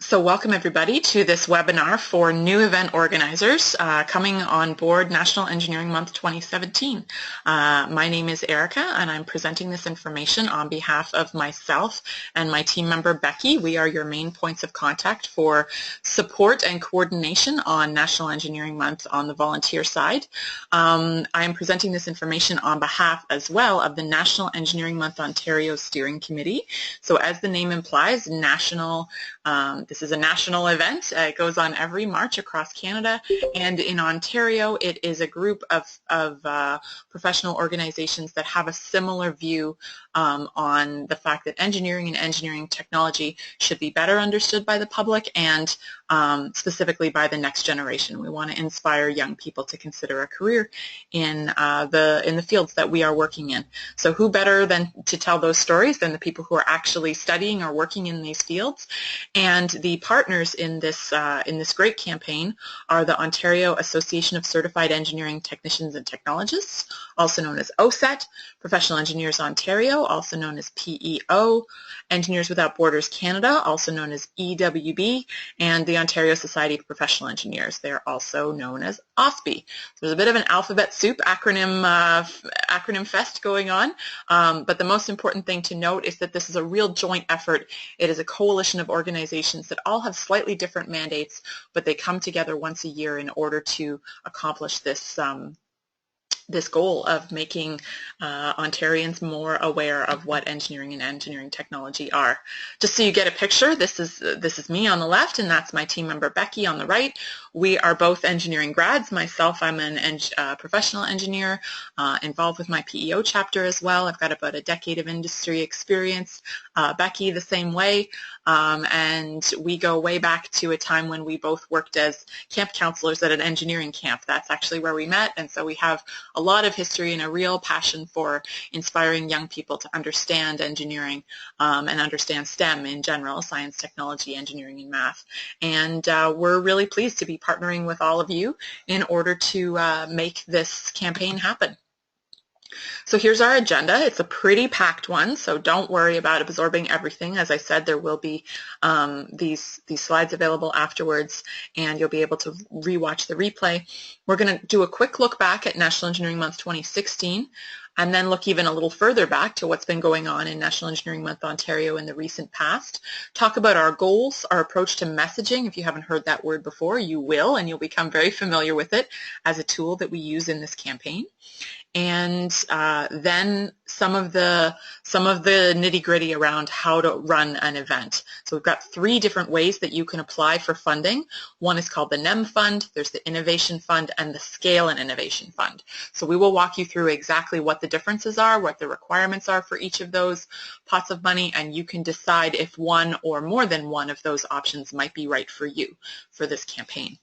So welcome everybody to this webinar for new event organizers coming on board National Engineering Month 2017. My name is Erica and I'm presenting this information on behalf of myself and my team member Becky. We are your main points of contact for support and coordination on National Engineering Month on the volunteer side. I am presenting this information on behalf as well of the National Engineering Month Ontario Steering Committee. So as the name implies, this is a national event. It goes on every March across Canada, and in Ontario it is a group of professional organizations that have a similar view on the fact that engineering and engineering technology should be better understood by the public and specifically by the next generation. We want to inspire young people to consider a career in the fields that we are working in. So who better than to tell those stories than the people who are actually studying or working in these fields? And the partners in this great campaign are the Ontario Association of Certified Engineering Technicians and Technologists, also known as OSET, Professional Engineers Ontario, also known as PEO, Engineers Without Borders Canada, also known as EWB, and the Ontario Society of Professional Engineers. They are also known as OSPE. So there's a bit of an alphabet soup acronym fest going on, but the most important thing to note is that this is a real joint effort. It is a coalition of organizations that all have slightly different mandates, but they come together once a year in order to accomplish this goal of making Ontarians more aware of what engineering and engineering technology are. Just so you get a picture, this is me on the left, and that's my team member Becky on the right. We are both engineering grads. Myself, I'm a professional engineer involved with my PEO chapter as well. I've got about a decade of industry experience. Becky, the same way. And we go way back to a time when we both worked as camp counselors at an engineering camp. That's actually where we met, and so we have a lot of history and a real passion for inspiring young people to understand engineering and understand STEM in general, science, technology, engineering, and math. And we're really pleased to be partnering with all of you in order to make this campaign happen. So here's our agenda. It's a pretty packed one, so don't worry about absorbing everything. As I said, there will be these slides available afterwards, and you'll be able to rewatch the replay. We're going to do a quick look back at National Engineering Month 2016, and then look even a little further back to what's been going on in National Engineering Month Ontario in the recent past. Talk about our goals, our approach to messaging. If you haven't heard that word before, you will, and you'll become very familiar with it as a tool that we use in this campaign. And then some of the nitty-gritty around how to run an event. So we've got 3 different ways that you can apply for funding. One is called the NEM Fund, there's the Innovation Fund, and the Scale and Innovation Fund. So we will walk you through exactly what the differences are, what the requirements are for each of those pots of money, and you can decide if one or more than one of those options might be right for you for this campaign.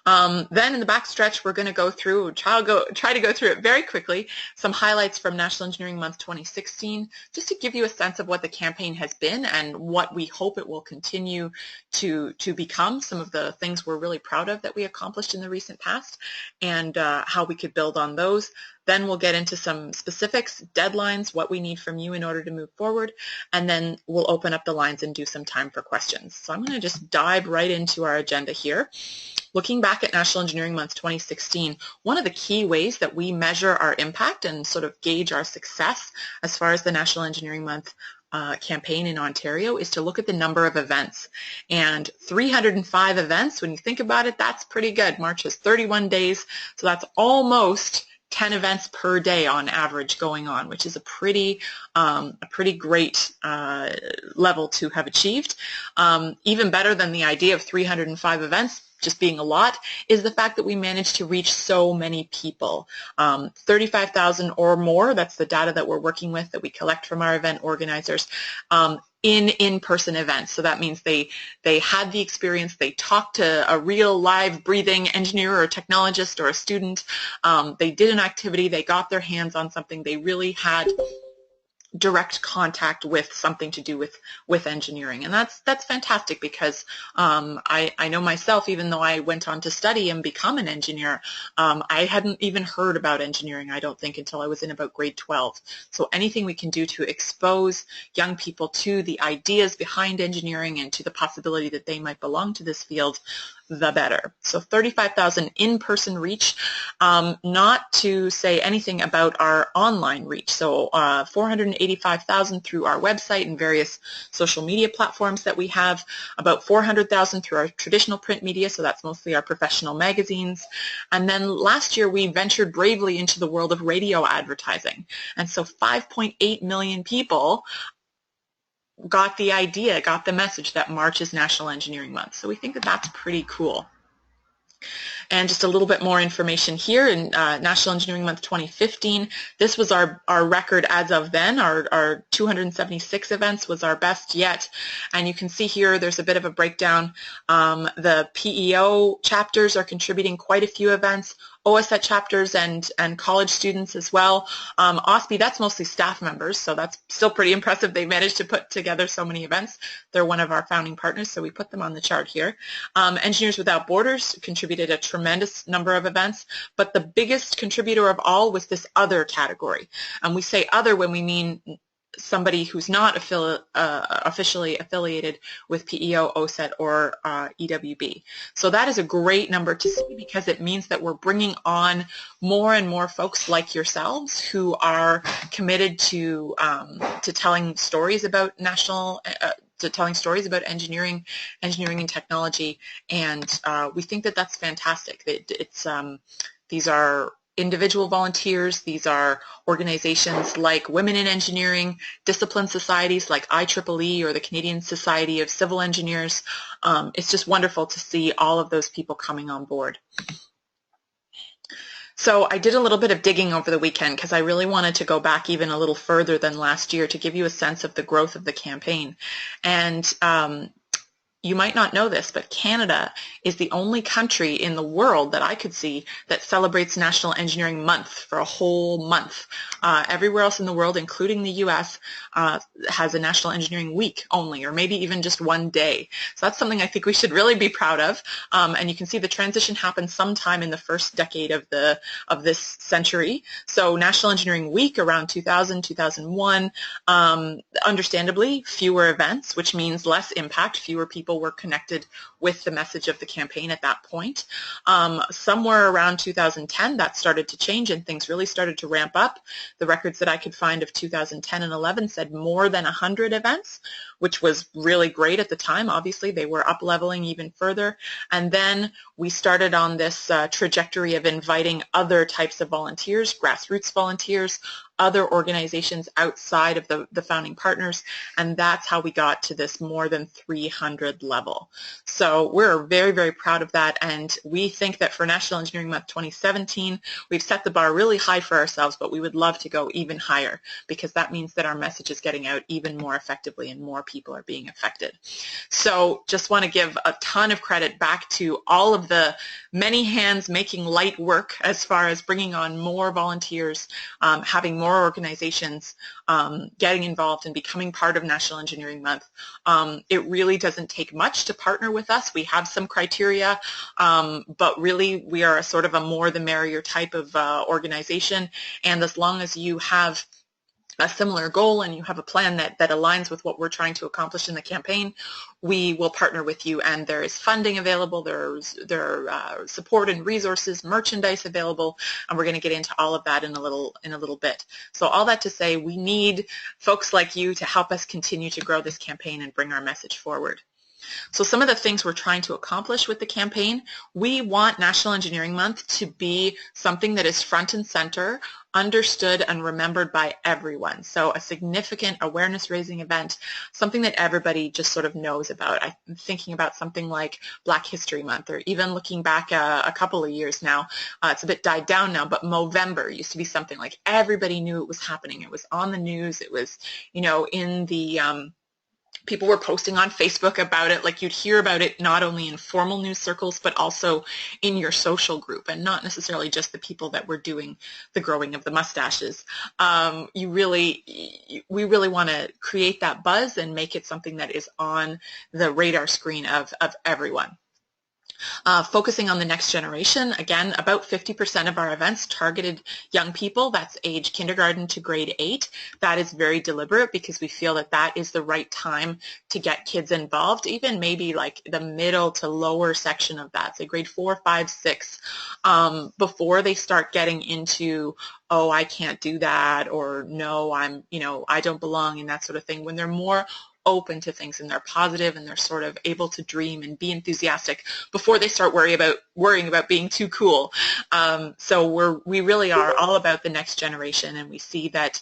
Then in the backstretch, we're going to go through, try to go through it very quickly, some highlights from National Engineering Month 2016, just to give you a sense of what the campaign has been and what we hope it will continue to become, some of the things we're really proud of that we accomplished in the recent past, and how we could build on those. Then we'll get into some specifics, deadlines, what we need from you in order to move forward, and then we'll open up the lines and do some time for questions. So I'm going to just dive right into our agenda here. Looking back at National Engineering Month 2016, one of the key ways that we measure our impact and sort of gauge our success as far as the National Engineering Month campaign in Ontario is to look at the number of events. And 305 events, when you think about it, that's pretty good. March has 31 days, so that's almost 10 events per day on average going on, which is a pretty great level to have achieved. Even better than the idea of 305 events just being a lot is the fact that we managed to reach so many people. 35,000 or more, that's the data that we're working with that we collect from our event organizers, in-person events. So that means they had the experience, they talked to a real live breathing engineer or technologist or a student, they did an activity, they got their hands on something, they really had direct contact with something to do with engineering, and that's fantastic because I know myself, even though I went on to study and become an engineer, I hadn't even heard about engineering, I don't think, until I was in about grade 12. So anything we can do to expose young people to the ideas behind engineering and to the possibility that they might belong to this field, the better. So 35,000 in-person reach, not to say anything about our online reach. So 485,000 through our website and various social media platforms that we have, about 400,000 through our traditional print media, so that's mostly our professional magazines. And then last year we ventured bravely into the world of radio advertising. And so 5.8 million people got the idea, got the message that March is National Engineering Month. So we think that that's pretty cool. And just a little bit more information here in National Engineering Month 2015. This was our record as of then. Our 276 events was our best yet. And you can see here there's a bit of a breakdown. The PEO chapters are contributing quite a few events. OSET chapters and college students as well. OSPE, that's mostly staff members, so that's still pretty impressive. They managed to put together so many events. They're one of our founding partners, so we put them on the chart here. Engineers Without Borders contributed a tremendous number of events, but the biggest contributor of all was this other category. And we say other when we mean somebody who's not officially affiliated with PEO, OSET, or EWB. So that is a great number to see because it means that we're bringing on more and more folks like yourselves who are committed to telling stories about telling stories about engineering and technology, and we think that that's fantastic. These are individual volunteers, these are organizations like Women in Engineering, discipline societies like IEEE or the Canadian Society of Civil Engineers. It's just wonderful to see all of those people coming on board. So I did a little bit of digging over the weekend because I really wanted to go back even a little further than last year to give you a sense of the growth of the campaign. And you might not know this, but Canada is the only country in the world that I could see that celebrates National Engineering Month for a whole month. Everywhere else in the world, including the U.S., has a National Engineering Week only, or maybe even just one day. So that's something I think we should really be proud of. And you can see the transition happened sometime in the first decade of this century. So National Engineering Week around 2000, 2001, understandably, fewer events, which means less impact, fewer people were connected with the message of the campaign at that point. Somewhere around 2010, that started to change and things really started to ramp up. The records that I could find of 2010 and 11 said more than 100 events, which was really great at the time. Obviously, they were up-leveling even further. And then we started on this trajectory of inviting other types of volunteers, grassroots volunteers, other organizations outside of the founding partners, and that's how we got to this more than 300 level. So we're very, very proud of that, and we think that for National Engineering Month 2017, we've set the bar really high for ourselves, but we would love to go even higher because that means that our message is getting out even more effectively and more people are being affected. So just want to give a ton of credit back to all of the many hands making light work as far as bringing on more volunteers, having more organizations getting involved and becoming part of National Engineering Month. It really doesn't take much to partner with us. We have some criteria, but really we are a sort of a more the merrier type of organization, and as long as you have a similar goal and you have a plan that aligns with what we're trying to accomplish in the campaign, we will partner with you, and there is funding available, there are support and resources, merchandise available, and we're going to get into all of that in a little bit. So all that to say, we need folks like you to help us continue to grow this campaign and bring our message forward. So some of the things we're trying to accomplish with the campaign, we want National Engineering Month to be something that is front and center, understood and remembered by everyone. So a significant awareness-raising event, something that everybody just sort of knows about. I'm thinking about something like Black History Month, or even looking back a couple of years now. It's a bit died down now, but Movember used to be something like everybody knew it was happening. It was on the news. It was, in the People were posting on Facebook about it. Like, you'd hear about it not only in formal news circles, but also in your social group, and not necessarily just the people that were doing the growing of the mustaches. We really want to create that buzz and make it something that is on the radar screen of everyone. Focusing on the next generation, again, about 50% of our events targeted young people. That's age kindergarten to grade 8. That is very deliberate because we feel that that is the right time to get kids involved, even maybe like the middle to lower section of that, say grade 4, 5, 6, before they start getting into, oh, I can't do that, or no, I don't belong, and that sort of thing. When they're more open to things and they're positive and they're sort of able to dream and be enthusiastic before they start worrying about being too cool. So we really are all about the next generation, and we see that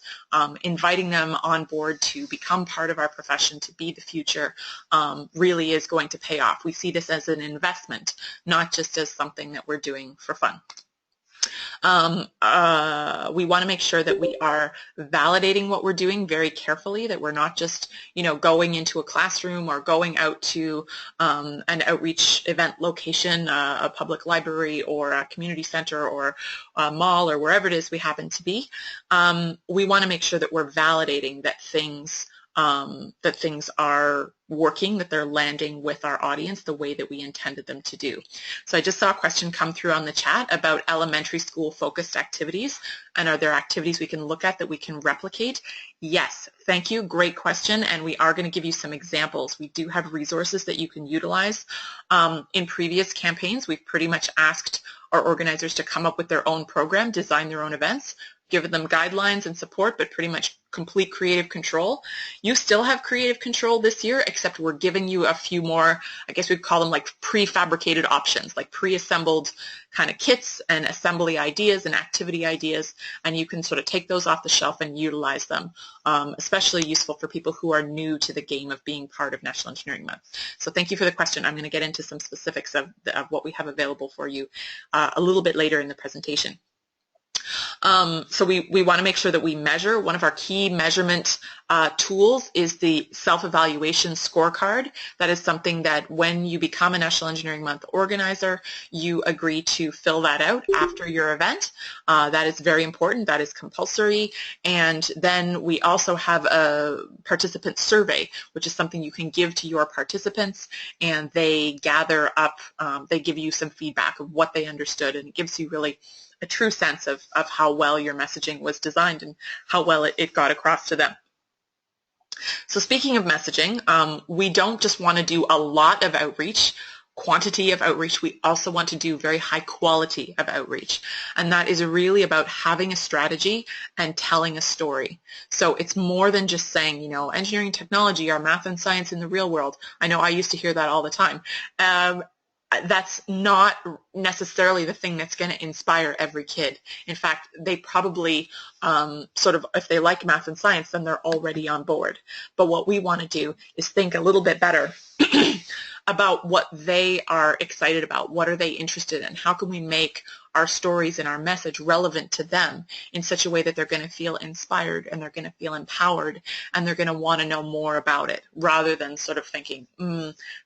inviting them on board to become part of our profession, to be the future, really is going to pay off. We see this as an investment, not just as something that we're doing for fun. We want to make sure that we are validating what we're doing very carefully, that we're not just, going into a classroom or going out to an outreach event location, a public library or a community center or a mall or wherever it is we happen to be. We want to make sure that we're validating that things are working, that they're landing with our audience the way that we intended them to do. So I just saw a question come through on the chat about elementary school focused activities, and are there activities we can look at that we can replicate? Yes, thank you, great question, and we are going to give you some examples. We do have resources that you can utilize. In previous campaigns, we've pretty much asked our organizers to come up with their own program, design their own events, give them guidelines and support, but pretty much complete creative control. You still have creative control this year, except we're giving you a few more, I guess we'd call them like prefabricated options, like pre-assembled kind of kits and assembly ideas and activity ideas, and you can sort of take those off the shelf and utilize them, especially useful for people who are new to the game of being part of National Engineering Month. So thank you for the question. I'm going to get into some specifics of what we have available for you a little bit later in the presentation. So we want to make sure that we measure. One of our key measurement tools is the self-evaluation scorecard. That is something that when you become a National Engineering Month organizer, you agree to fill that out after your event. That is very important. That is compulsory. And then we also have a participant survey, which is something you can give to your participants, and they gather up, they give you some feedback of what they understood, and it gives you really a true sense of how well your messaging was designed and how well it got across to them. So speaking of messaging, we don't just want to do a lot of outreach, quantity of outreach, we also want to do very high quality of outreach. And that is really about having a strategy and telling a story. So it's more than just saying, engineering technology or math and science in the real world. I know I used to hear that all the time. That's not necessarily the thing that's going to inspire every kid. In fact, they probably if they like math and science, then they're already on board. But what we want to do is think a little bit better about what they are excited about, what are they interested in, how can we make our stories and our message relevant to them in such a way that they're going to feel inspired and they're going to feel empowered and they're going to want to know more about it, rather than sort of thinking,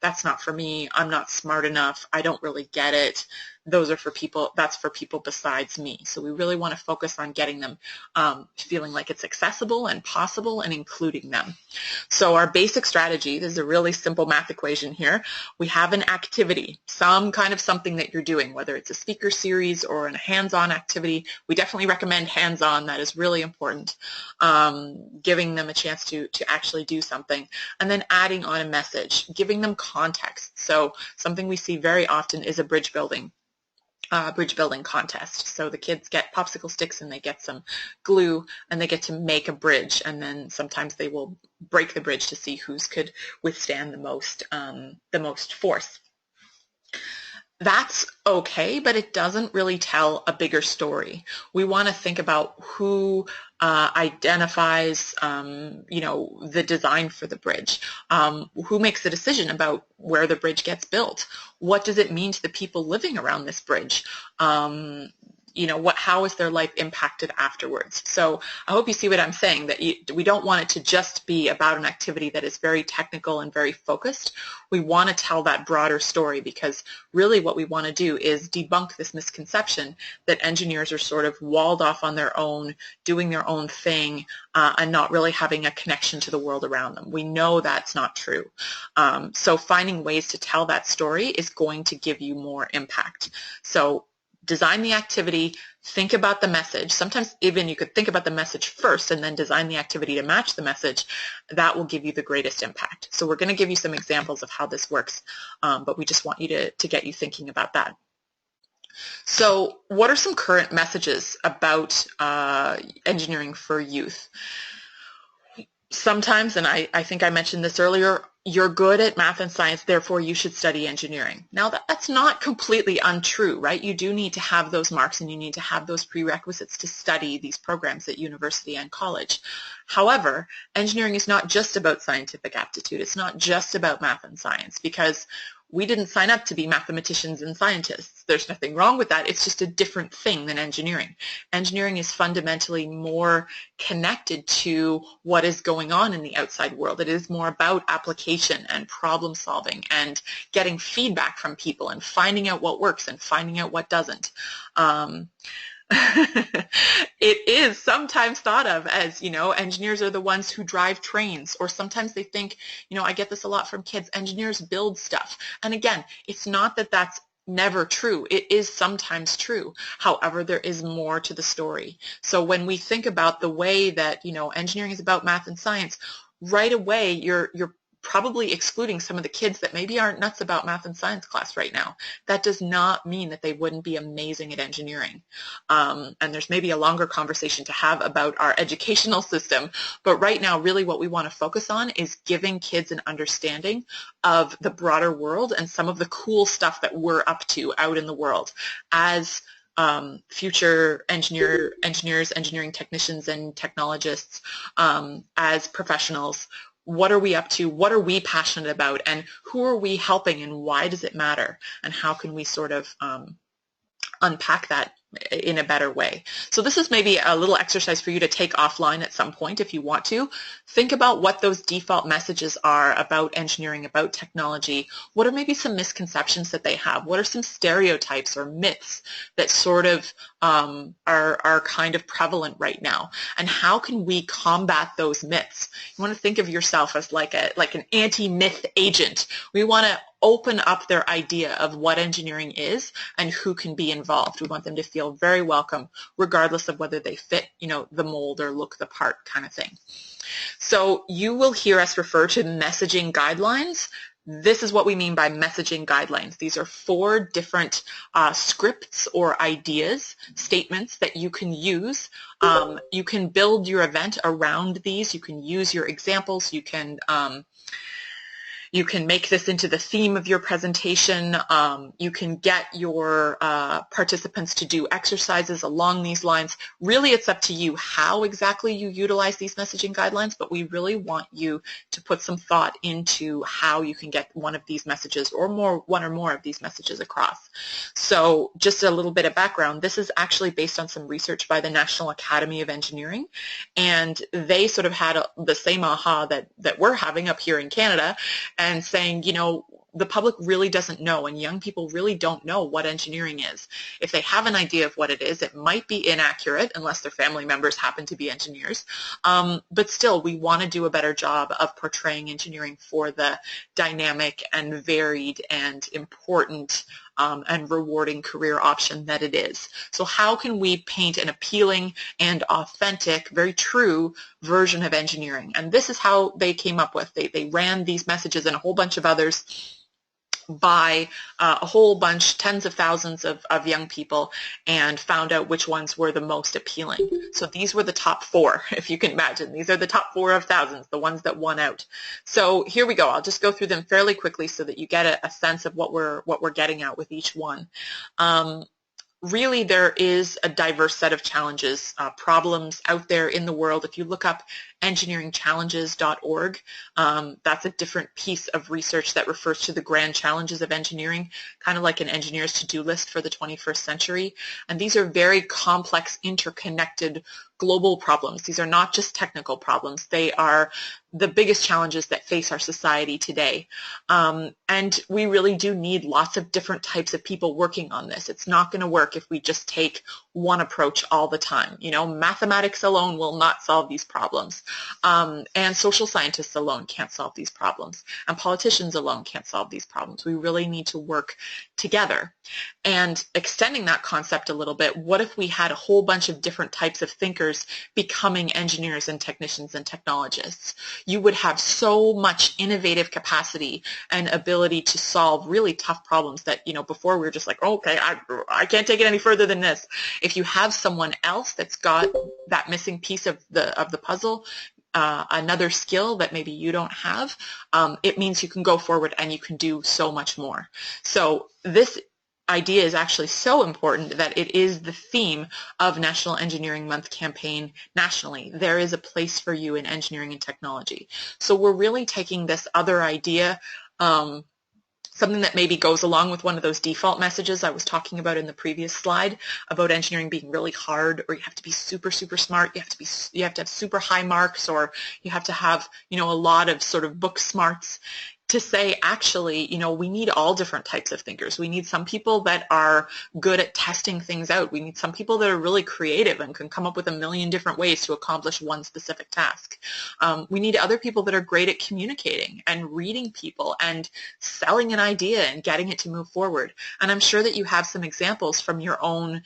that's not for me, I'm not smart enough, I don't really get it. Those are for people, that's for people besides me. So we really want to focus on getting them feeling like it's accessible and possible and including them. So our basic strategy, this is a really simple math equation here. We have an activity, some kind of something that you're doing, whether it's a speaker series or a hands-on activity. We definitely recommend hands-on. That is really important. Giving them a chance to actually do something, and then adding on a message, giving them context. So something we see very often is a bridge building contest. So the kids get popsicle sticks and they get some glue and they get to make a bridge, and then sometimes they will break the bridge to see whose could withstand the most force. That's okay, but it doesn't really tell a bigger story. We want to think about who identifies, the design for the bridge. Who makes the decision about where the bridge gets built? What does it mean to the people living around this bridge? how is their life impacted afterwards? So I hope you see what I'm saying, that we don't want it to just be about an activity that is very technical and very focused. We want to tell that broader story, because really what we want to do is debunk this misconception that engineers are sort of walled off on their own, doing their own thing, and not really having a connection to the world around them. We know that's not true. So finding ways to tell that story is going to give you more impact. So design the activity, think about the message. Sometimes even you could think about the message first and then design the activity to match the message. That will give you the greatest impact. So we're going to give you some examples of how this works, but we just want you to get you thinking about that. So what are some current messages about engineering for youth? Sometimes, and I think I mentioned this earlier, you're good at math and science, therefore you should study engineering. Now that's not completely untrue, right? You do need to have those marks and you need to have those prerequisites to study these programs at university and college. However, engineering is not just about scientific aptitude. It's not just about math and science, because we didn't sign up to be mathematicians and scientists. There's nothing wrong with that. It's just a different thing than engineering. Engineering is fundamentally more connected to what is going on in the outside world. It is more about application and problem solving and getting feedback from people and finding out what works and finding out what doesn't. It is sometimes thought of as, engineers are the ones who drive trains, or sometimes they think, I get this a lot from kids, engineers build stuff. And again, it's not that that's never true. It is sometimes true. However, there is more to the story. So when we think about the way that, engineering is about math and science, right away you're probably excluding some of the kids that maybe aren't nuts about math and science class right now. That does not mean that they wouldn't be amazing at engineering. And there's maybe a longer conversation to have about our educational system, but right now really what we want to focus on is giving kids an understanding of the broader world and some of the cool stuff that we're up to out in the world as future engineers, engineering technicians, and technologists, as professionals. What are we up to? What are we passionate about? And who are we helping? And why does it matter? And how can we sort of unpack that in a better way? So this is maybe a little exercise for you to take offline at some point if you want to. Think about what those default messages are about engineering, about technology. What are maybe some misconceptions that they have? What are some stereotypes or myths that sort of are kind of prevalent right now? And how can we combat those myths? You want to think of yourself as like an anti-myth agent. We want to open up their idea of what engineering is and who can be involved. We want them to feel very welcome, regardless of whether they fit, the mold or look the part kind of thing. So you will hear us refer to messaging guidelines. This is what we mean by messaging guidelines. These are 4 different scripts or ideas, statements that you can use. You can build your event around these. You can use your examples. You can make this into the theme of your presentation. You can get your participants to do exercises along these lines. Really, it's up to you how exactly you utilize these messaging guidelines, but we really want you to put some thought into how you can get one of these messages or one or more of these messages across. So just a little bit of background. This is actually based on some research by the National Academy of Engineering, and they sort of had the same aha that we're having up here in Canada, and saying, the public really doesn't know, and young people really don't know what engineering is. If they have an idea of what it is, it might be inaccurate unless their family members happen to be engineers. But still, we want to do a better job of portraying engineering for the dynamic and varied and important and rewarding career option that it is. So how can we paint an appealing and authentic, very true version of engineering? And this is how they came up with. They ran these messages and a whole bunch of others by a whole bunch, tens of thousands of young people, and found out which ones were the most appealing. So these were the top 4, if you can imagine. These are the top 4 of thousands, the ones that won out. So here we go. I'll just go through them fairly quickly so that you get a sense of what we're getting at with each one. Really, there is a diverse set of challenges, problems out there in the world. If you look up engineeringchallenges.org. That's a different piece of research that refers to the grand challenges of engineering, kind of like an engineer's to-do list for the 21st century. And these are very complex, interconnected global problems. These are not just technical problems. They are the biggest challenges that face our society today. And we really do need lots of different types of people working on this. It's not going to work if we just take one approach all the time. You know, mathematics alone will not solve these problems. And social scientists alone can't solve these problems. And politicians alone can't solve these problems. We really need to work together. And extending that concept a little bit, what if we had a whole bunch of different types of thinkers becoming engineers and technicians and technologists? You would have so much innovative capacity and ability to solve really tough problems that, you know, before we were just like, oh, okay, I can't take it any further than this. If you have someone else that's got that missing piece of the puzzle, another skill that maybe you don't have, it means you can go forward and you can do so much more. So this idea is actually so important that it is the theme of National Engineering Month campaign nationally. There is a place for you in engineering and technology. So we're really taking this other idea, something that maybe goes along with one of those default messages I was talking about in the previous slide about engineering being really hard, or you have to be super, super smart, you have to have super high marks, or you have to have, you know, a lot of sort of book smarts, to say, actually, you know, we need all different types of thinkers. We need some people that are good at testing things out. We need some people that are really creative and can come up with a million different ways to accomplish one specific task. We need other people that are great at communicating and reading people and selling an idea and getting it to move forward. And I'm sure that you have some examples from your own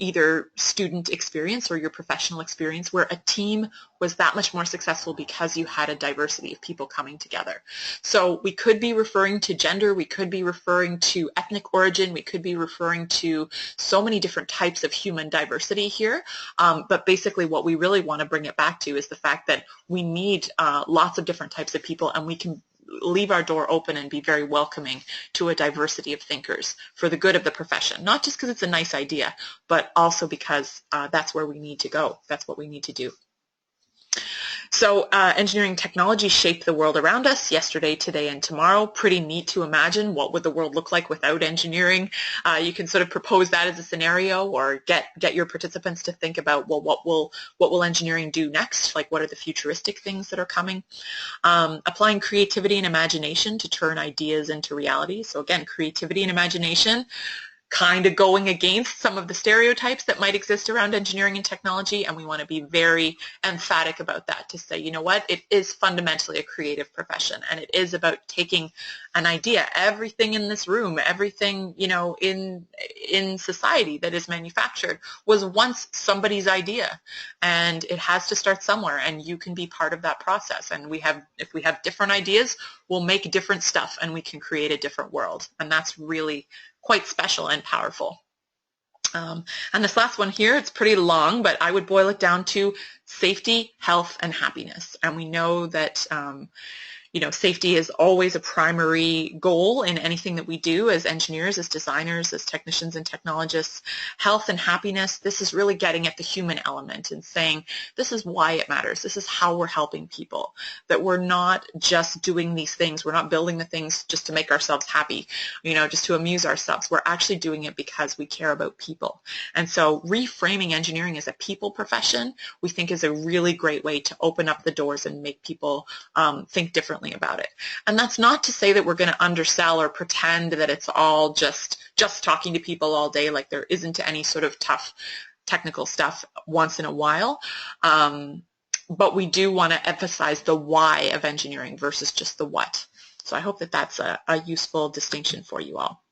either student experience or your professional experience where a team was that much more successful because you had a diversity of people coming together. So we could be referring to gender, we could be referring to ethnic origin, we could be referring to so many different types of human diversity here, but basically what we really want to bring it back to is the fact that we need lots of different types of people, and we can leave our door open and be very welcoming to a diversity of thinkers for the good of the profession, not just because it's a nice idea, but also because that's where we need to go. That's what we need to do. So engineering technology shape the world around us yesterday, today, and tomorrow. Pretty neat to imagine what would the world look like without engineering. You can sort of propose that as a scenario, or get your participants to think about, well, what will engineering do next? Like, what are the futuristic things that are coming? Applying creativity and imagination to turn ideas into reality. So again, creativity and imagination, kind of going against some of the stereotypes that might exist around engineering and technology, and we want to be very emphatic about that, to say, you know what, it is fundamentally a creative profession, and it is about taking an idea. Everything in this room, everything, you know, in society that is manufactured was once somebody's idea, and it has to start somewhere, and you can be part of that process. And if we have different ideas, we'll make different stuff, and we can create a different world, and that's really quite special and powerful. And this last one here, it's pretty long, but I would boil it down to safety, health, and happiness. And we know that you know, safety is always a primary goal in anything that we do as engineers, as designers, as technicians and technologists. Health and happiness, this is really getting at the human element and saying, this is why it matters. This is how we're helping people, that we're not just doing these things. We're not building the things just to make ourselves happy, you know, just to amuse ourselves. We're actually doing it because we care about people. And so reframing engineering as a people profession, we think is a really great way to open up the doors and make people think differently about it. And that's not to say that we're going to undersell or pretend that it's all just talking to people all day, like there isn't any sort of tough technical stuff once in a while. But we do want to emphasize the why of engineering versus just the what. So I hope that that's a useful distinction for you all.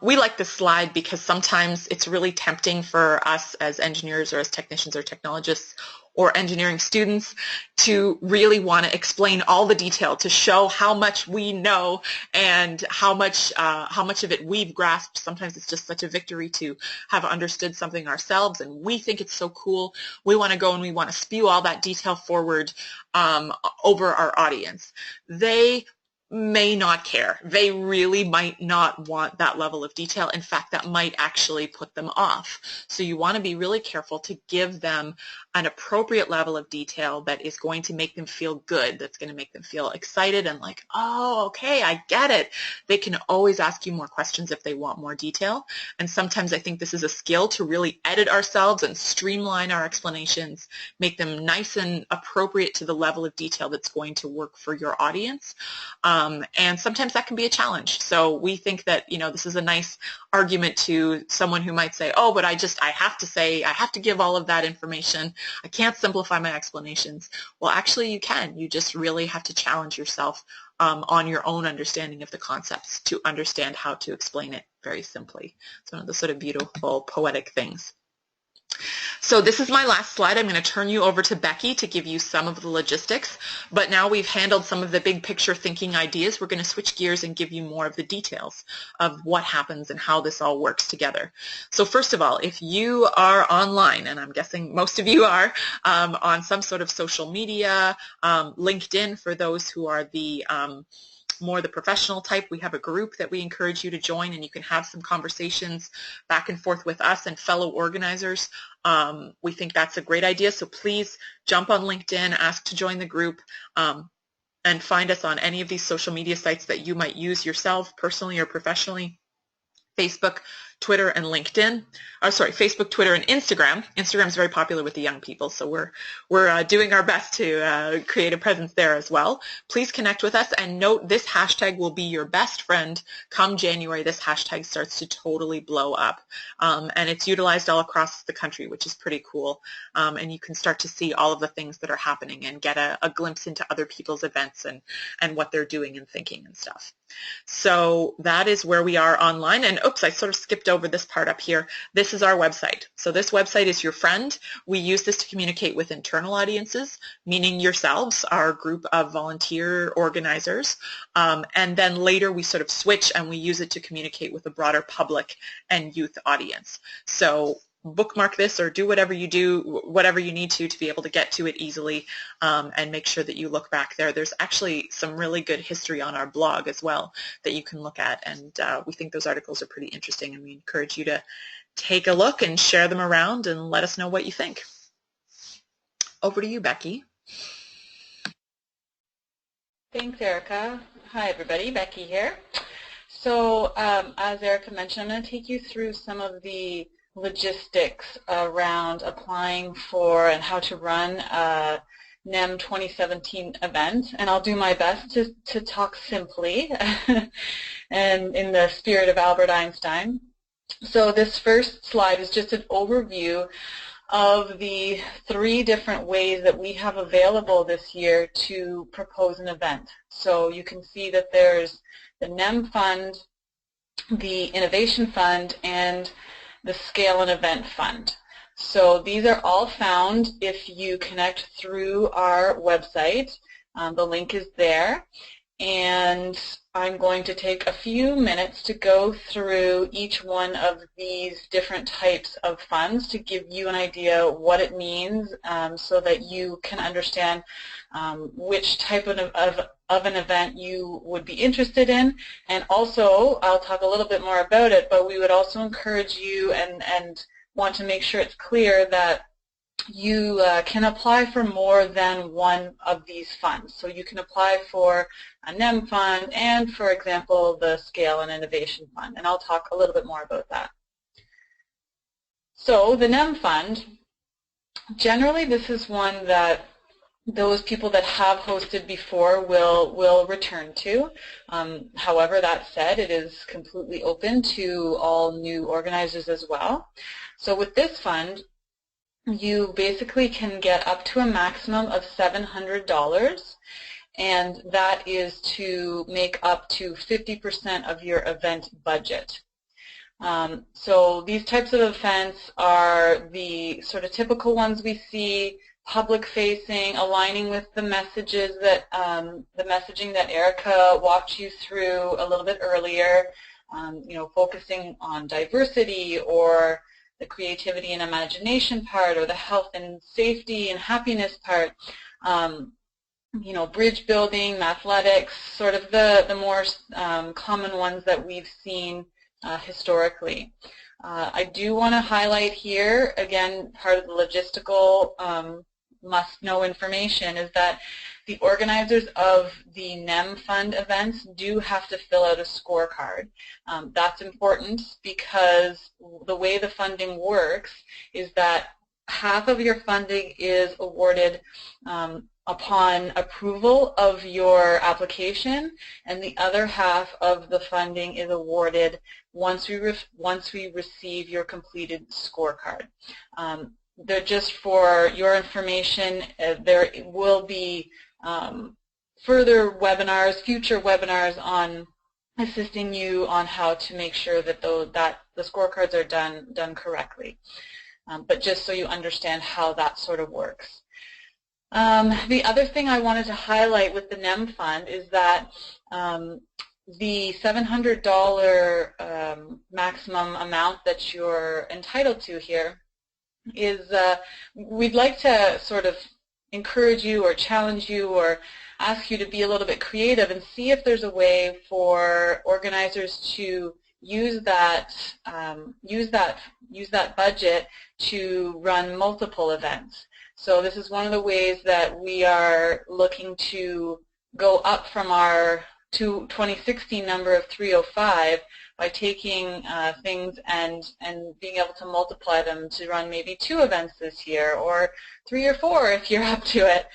We like this slide because sometimes it's really tempting for us as engineers or as technicians or technologists or engineering students to really want to explain all the detail, to show how much we know and how much of it we've grasped. Sometimes it's just such a victory to have understood something ourselves, and we think it's so cool. We want to go and we want to spew all that detail forward over our audience. They may not care. They really might not want that level of detail. In fact, that might actually put them off. So you want to be really careful to give them an appropriate level of detail that is going to make them feel good, that's going to make them feel excited and like, oh, okay, I get it. They can always ask you more questions if they want more detail. And sometimes I think this is a skill to really edit ourselves and streamline our explanations, make them nice and appropriate to the level of detail that's going to work for your audience. And sometimes that can be a challenge. So we think that, this is a nice argument to someone who might say, oh, but I have to give all of that information. I can't simplify my explanations. Well, actually you can. You just really have to challenge yourself on your own understanding of the concepts to understand how to explain it very simply. It's one of the sort of beautiful poetic things. So this is my last slide. I'm going to turn you over to Becky to give you some of the logistics. But now we've handled some of the big picture thinking ideas. We're going to switch gears and give you more of the details of what happens and how this all works together. So first of all, if you are online, and I'm guessing most of you are, on some sort of social media, LinkedIn for those who are the more the professional type, we have a group that we encourage you to join, and you can have some conversations back and forth with us and fellow organizers. We think that's a great idea, so please jump on LinkedIn, ask to join the group, and find us on any of these social media sites that you might use yourself, personally or professionally. Facebook, Twitter, and LinkedIn. Facebook, Twitter, and Instagram. Instagram is very popular with the young people, so we're doing our best to create a presence there as well. Please connect with us, and note this hashtag will be your best friend come January. This hashtag starts to totally blow up, and it's utilized all across the country, which is pretty cool, and you can start to see all of the things that are happening and get a glimpse into other people's events and what they're doing and thinking and stuff. So that is where we are online. And oops, I sort of skipped over this part up here. This is our website. So this website is your friend. We use this to communicate with internal audiences, meaning yourselves, our group of volunteer organizers. And then later we sort of switch and we use it to communicate with a broader public and youth audience. So bookmark this or do whatever you need to be able to get to it easily, and make sure that you look back there. There's actually some really good history on our blog as well that you can look at, and we think those articles are pretty interesting, and we encourage you to take a look and share them around and let us know what you think. Over to you, Becky. Thanks, Erica. Hi, everybody. Becky here. So as Erica mentioned, I'm going to take you through some of the logistics around applying for and how to run a NEM 2017 event, and I'll do my best to talk simply and in the spirit of Albert Einstein. So this first slide is just an overview of the 3 different ways that we have available this year to propose an event. So you can see that there's the NEM Fund, the Innovation Fund, and the Scale and Event Fund. So these are all found if you connect through our website. The link is there. And I'm going to take a few minutes to go through each one of these different types of funds to give you an idea what it means, so that you can understand which type of an event you would be interested in. And also, I'll talk a little bit more about it, but we would also encourage you and want to make sure it's clear that you can apply for more than one of these funds. So you can apply for a NEM fund and, for example, the Scale and Innovation Fund, and I'll talk a little bit more about that. So the NEM fund, generally this is one that those people that have hosted before will return to. However, that said, it is completely open to all new organizers as well. So with this fund, you basically can get up to a maximum of $700, and that is to make up to 50% of your event budget. So these types of events are the sort of typical ones we see: public-facing, aligning with the messages that the messaging that Erica walked you through a little bit earlier. Focusing on diversity, or the creativity and imagination part, or the health and safety and happiness part. bridge building, athletics, sort of the more common ones that we've seen historically. I do want to highlight here, again, part of the logistical must-know information is that the organizers of the NEM fund events do have to fill out a scorecard. That's important because the way the funding works is that half of your funding is awarded upon approval of your application, and the other half of the funding is awarded once we receive your completed scorecard. They're just for your information. There will be further webinars, future webinars on assisting you on how to make sure that the scorecards are done correctly. But just so you understand how that sort of works. The other thing I wanted to highlight with the NEM fund is that the $700 maximum amount that you're entitled to here is we'd like to sort of encourage you or challenge you or ask you to be a little bit creative and see if there's a way for organizers to use that budget to run multiple events. So this is one of the ways that we are looking to go up from our 2016 number of 305 by taking things and being able to multiply them to run maybe 2 events this year, or 3 or 4 if you're up to it.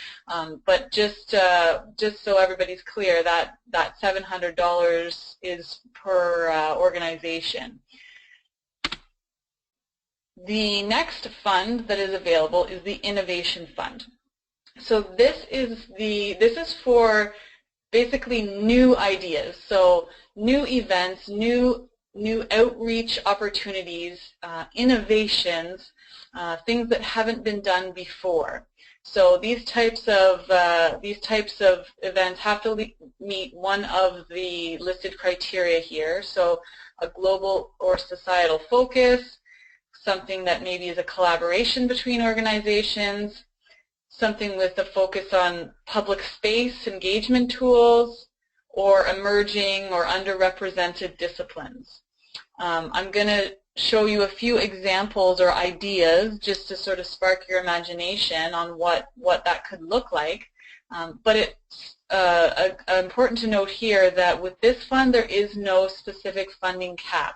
But just so everybody's clear, that $700 is per organization. The next fund that is available is the Innovation Fund. So this is for basically new ideas, so new events, new outreach opportunities, innovations, things that haven't been done before. So these types of events have to meet one of the listed criteria here. So a global or societal focus, something that maybe is a collaboration between organizations, something with a focus on public space engagement tools, or emerging or underrepresented disciplines. I'm going to show you a few examples or ideas just to sort of spark your imagination on what that could look like. But it's important to note here that with this fund there is no specific funding cap.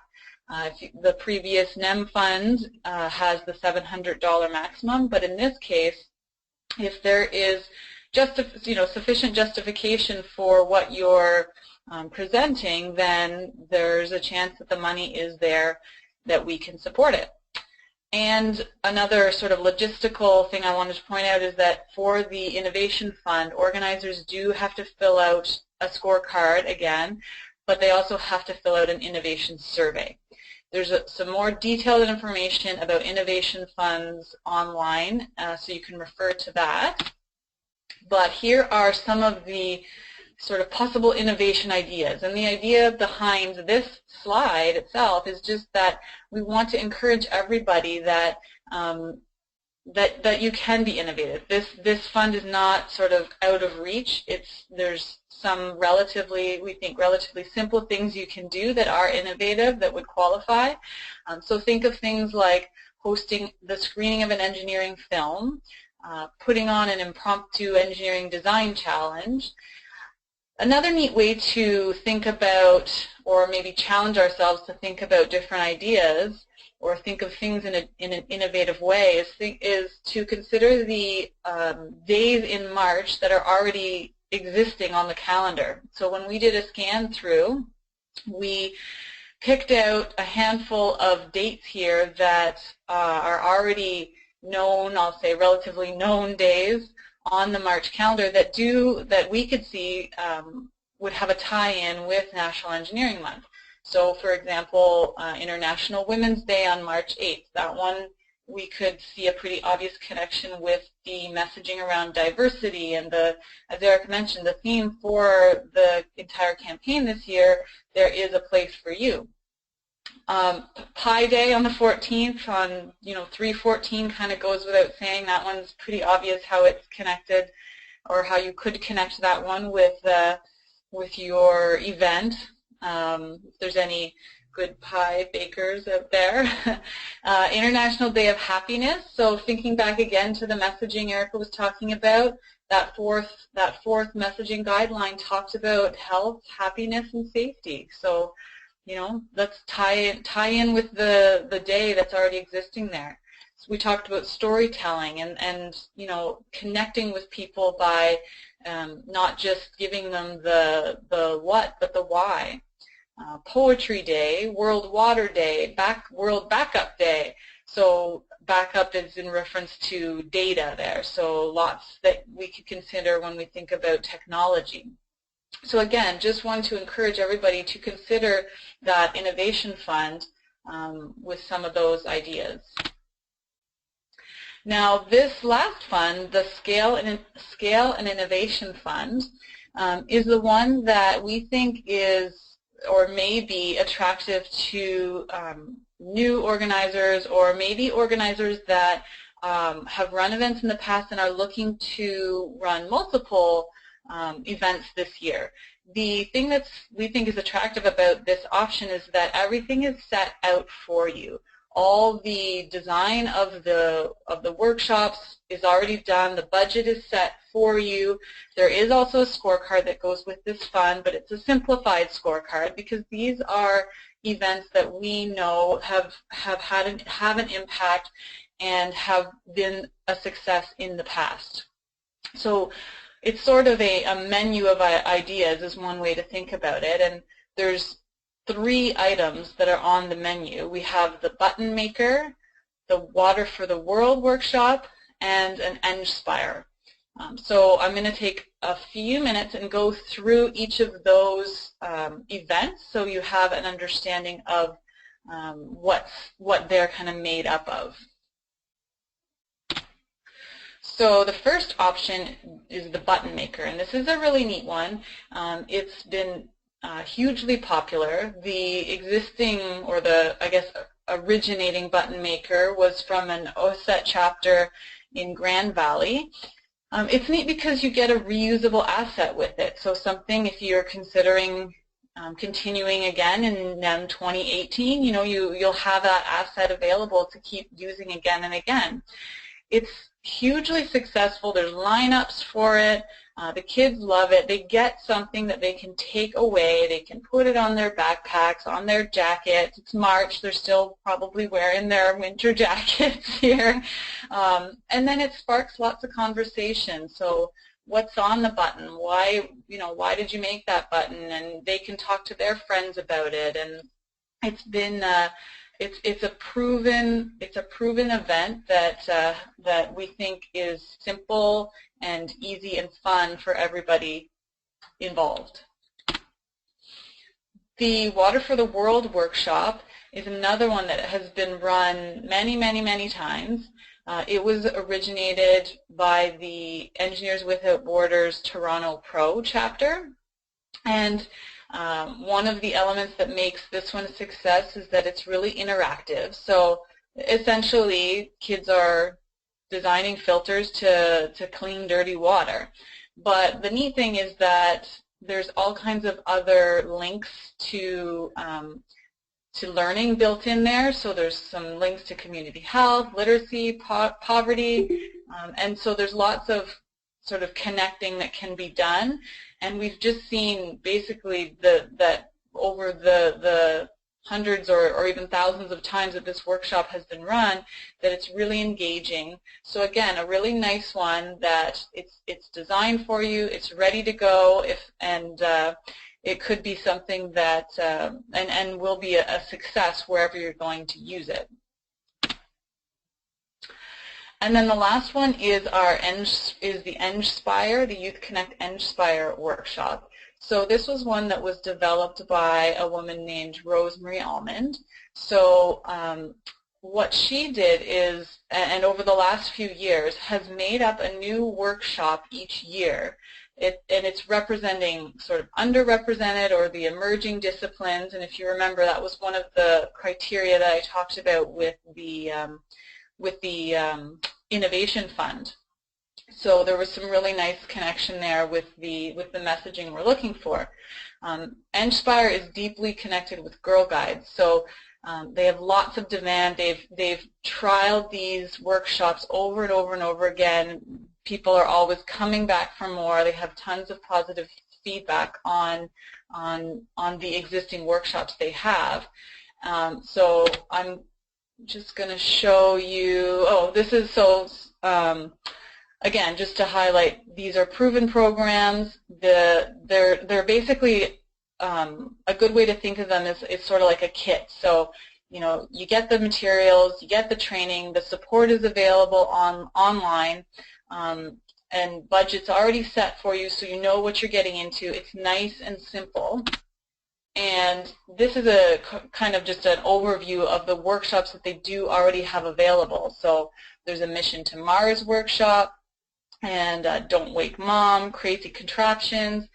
The previous NEM fund has the $700 maximum, but in this case, if there is sufficient justification for what you're presenting, then there's a chance that the money is there that we can support it. And another sort of logistical thing I wanted to point out is that for the Innovation Fund, organizers do have to fill out a scorecard again, but they also have to fill out an innovation survey. There's some more detailed information about innovation funds online, so you can refer to that. But here are some of the sort of possible innovation ideas. And the idea behind this slide itself is just that we want to encourage everybody that that you can be innovative. This fund is not sort of out of reach. There's some we think relatively simple things you can do that are innovative that would qualify. So think of things like hosting the screening of an engineering film, putting on an impromptu engineering design challenge. Another neat way to think about, or maybe challenge ourselves to think about different ideas or think of things in an innovative way is to consider the days in March that are already existing on the calendar. So when we did a scan through, we picked out a handful of dates here that are already known, I'll say relatively known days on the March calendar that we could see would have a tie-in with National Engineering Month. So for example, International Women's Day on March 8th. That one we could see a pretty obvious connection with the messaging around diversity and as Eric mentioned, the theme for the entire campaign this year, there is a place for you. Pi Day on the 14th, on 3/14 kind of goes without saying. That one's pretty obvious how it's connected. or how you could connect that one with your event. If there's any good pie bakers out there. International Day of Happiness. So thinking back again to the messaging Erica was talking about, that fourth messaging guideline talked about health, happiness, and safety. So, you know, let's tie in with the day that's already existing there. So we talked about storytelling and you know, connecting with people by not just giving them the what, but the why. Poetry Day, World Water Day, World Backup Day. So backup is in reference to data there. So lots that we could consider when we think about technology. So again, just want to encourage everybody to consider that innovation fund with some of those ideas. Now this last fund, the Scale and Innovation Fund, is the one that we think is or may be attractive to new organizers, or maybe organizers that have run events in the past and are looking to run multiple events this year. The thing that we think is attractive about this option is that everything is set out for you. All the design of the workshops is already done. The budget is set for you. There is also a scorecard that goes with this fund, but it's a simplified scorecard because these are events that we know have an impact and have been a success in the past. So it's sort of a menu of ideas is one way to think about it, and there's 3 items that are on the menu. We have the button maker, the Water for the World workshop, and an Engspire. So I'm going to take a few minutes and go through each of those events so you have an understanding of what they're kind of made up of. So the first option is the button maker, and this is a really neat one. It's been hugely popular. The existing, or the, I guess, originating button maker was from an OSET chapter in Grand Valley. It's neat because you get a reusable asset with it. So something, if you're considering continuing again in NEM 2018, you know, you'll have that asset available to keep using again and again. It's hugely successful. There's lineups for it. The kids love it. They get something that they can take away. They can put it on their backpacks, on their jackets. It's March. They're still probably wearing their winter jackets here. And then it sparks lots of conversation. So what's on the button? Why did you make that button? And they can talk to their friends about it. And it's been it's a proven event that we think is simple and easy and fun for everybody involved. The Water for the World workshop is another one that has been run many times. It was originated by the Engineers Without Borders Toronto Pro chapter, and one of the elements that makes this one a success is that it's really interactive. So essentially, kids are designing filters to clean dirty water. But the neat thing is that there's all kinds of other links to learning built in there. So there's some links to community health, literacy, poverty, and so there's lots of sort of connecting that can be done. And we've just seen basically that over the hundreds or even thousands of times that this workshop has been run, that it's really engaging. So again, a really nice one that it's designed for you, it's ready to go, and it could be something that and will be a success wherever you're going to use it. And then the last one is the Engspire, the Youth Connect Engspire workshop. So this was one that was developed by a woman named Rosemary Almond. So what she did is, and over the last few years, has made up a new workshop each year. And it's representing sort of underrepresented or the emerging disciplines. And if you remember, that was one of the criteria that I talked about with the Innovation Fund. So there was some really nice connection there with the messaging we're looking for. Enspire is deeply connected with Girl Guides, so they have lots of demand. They've trialed these workshops over and over and over again. People are always coming back for more. They have tons of positive feedback on the existing workshops they have. So I'm just going to show you. Oh, this is so. Again, just to highlight, these are proven programs. They're basically a good way to think of them is sort of like a kit. So, you know, you get the materials, you get the training, the support is available online, and budget's already set for you, so you know what you're getting into. It's nice and simple. And this is a kind of just an overview of the workshops that they do already have available. So there's a Mission to Mars workshop, and Don't Wake Mom, Crazy Contraptions,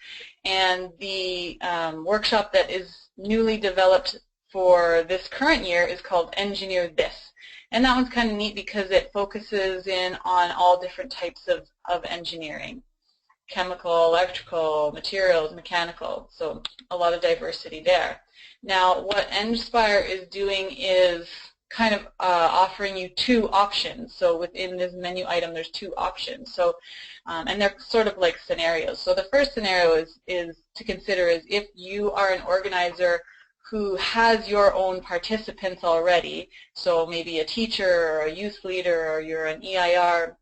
and the workshop that is newly developed for this current year is called Engineer This. And that one's kind of neat because it focuses in on all different types of engineering: chemical, electrical, materials, mechanical, so a lot of diversity there. Now, what Enspire is doing is kind of offering you two options. So within this menu item, there's two options. So, and they're sort of like scenarios. So the first scenario is to consider is if you are an organizer who has your own participants already, so maybe a teacher or a youth leader or you're an EIR,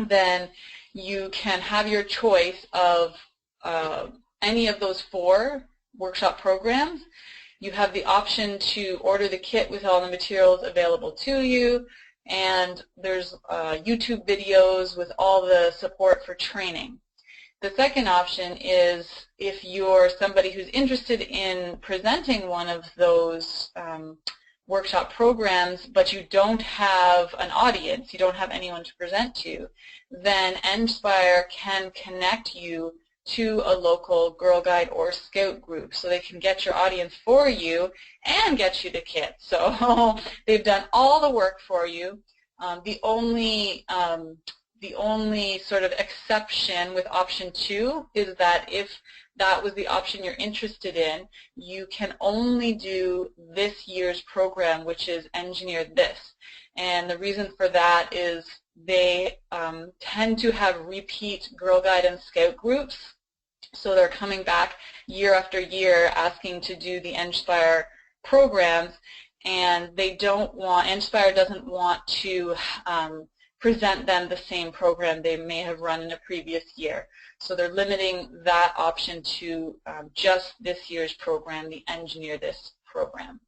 then you can have your choice of any of those 4 workshop programs. You have the option to order the kit with all the materials available to you, and there's YouTube videos with all the support for training. The second option is if you're somebody who's interested in presenting one of those workshop programs, but you don't have an audience, you don't have anyone to present to, then Enspire can connect you to a local Girl Guide or Scout group, so they can get your audience for you and get you the kit. So they've done all the work for you. The only sort of exception with option 2 is that if that was the option you're interested in, you can only do this year's program, which is Engineer This. And the reason for that is they tend to have repeat Girl Guide and Scout groups. So they're coming back year after year asking to do the Enspire programs, and they don't want, Enspire doesn't want to present them the same program they may have run in a previous year. So they're limiting that option to just this year's program, the Engineer This program.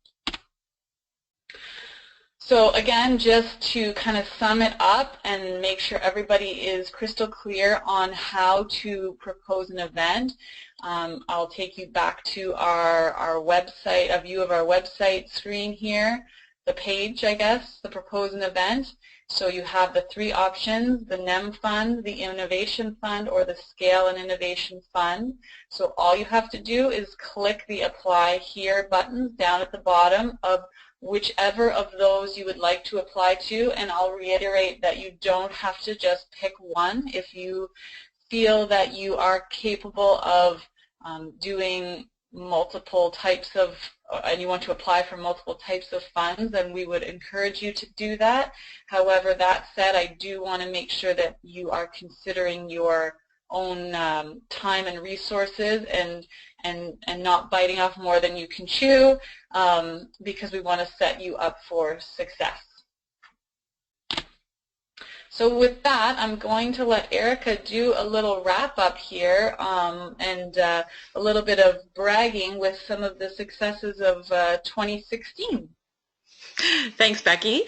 So again, just to kind of sum it up and make sure everybody is crystal clear on how to propose an event, I'll take you back to our website, a view of our website screen here, the page, I guess, the propose an event. So you have the 3 options: the NEM fund, the innovation fund, or the scale and innovation fund. So all you have to do is click the apply here buttons down at the bottom of whichever of those you would like to apply to, and I'll reiterate that you don't have to just pick one. If you feel that you are capable of doing multiple types of, and you want to apply for multiple types of funds, then we would encourage you to do that. However, that said, I do want to make sure that you are considering your own time and resources and not biting off more than you can chew, because we want to set you up for success. So with that, I'm going to let Erica do a little wrap-up here and a little bit of bragging with some of the successes of 2016. Thanks, Becky.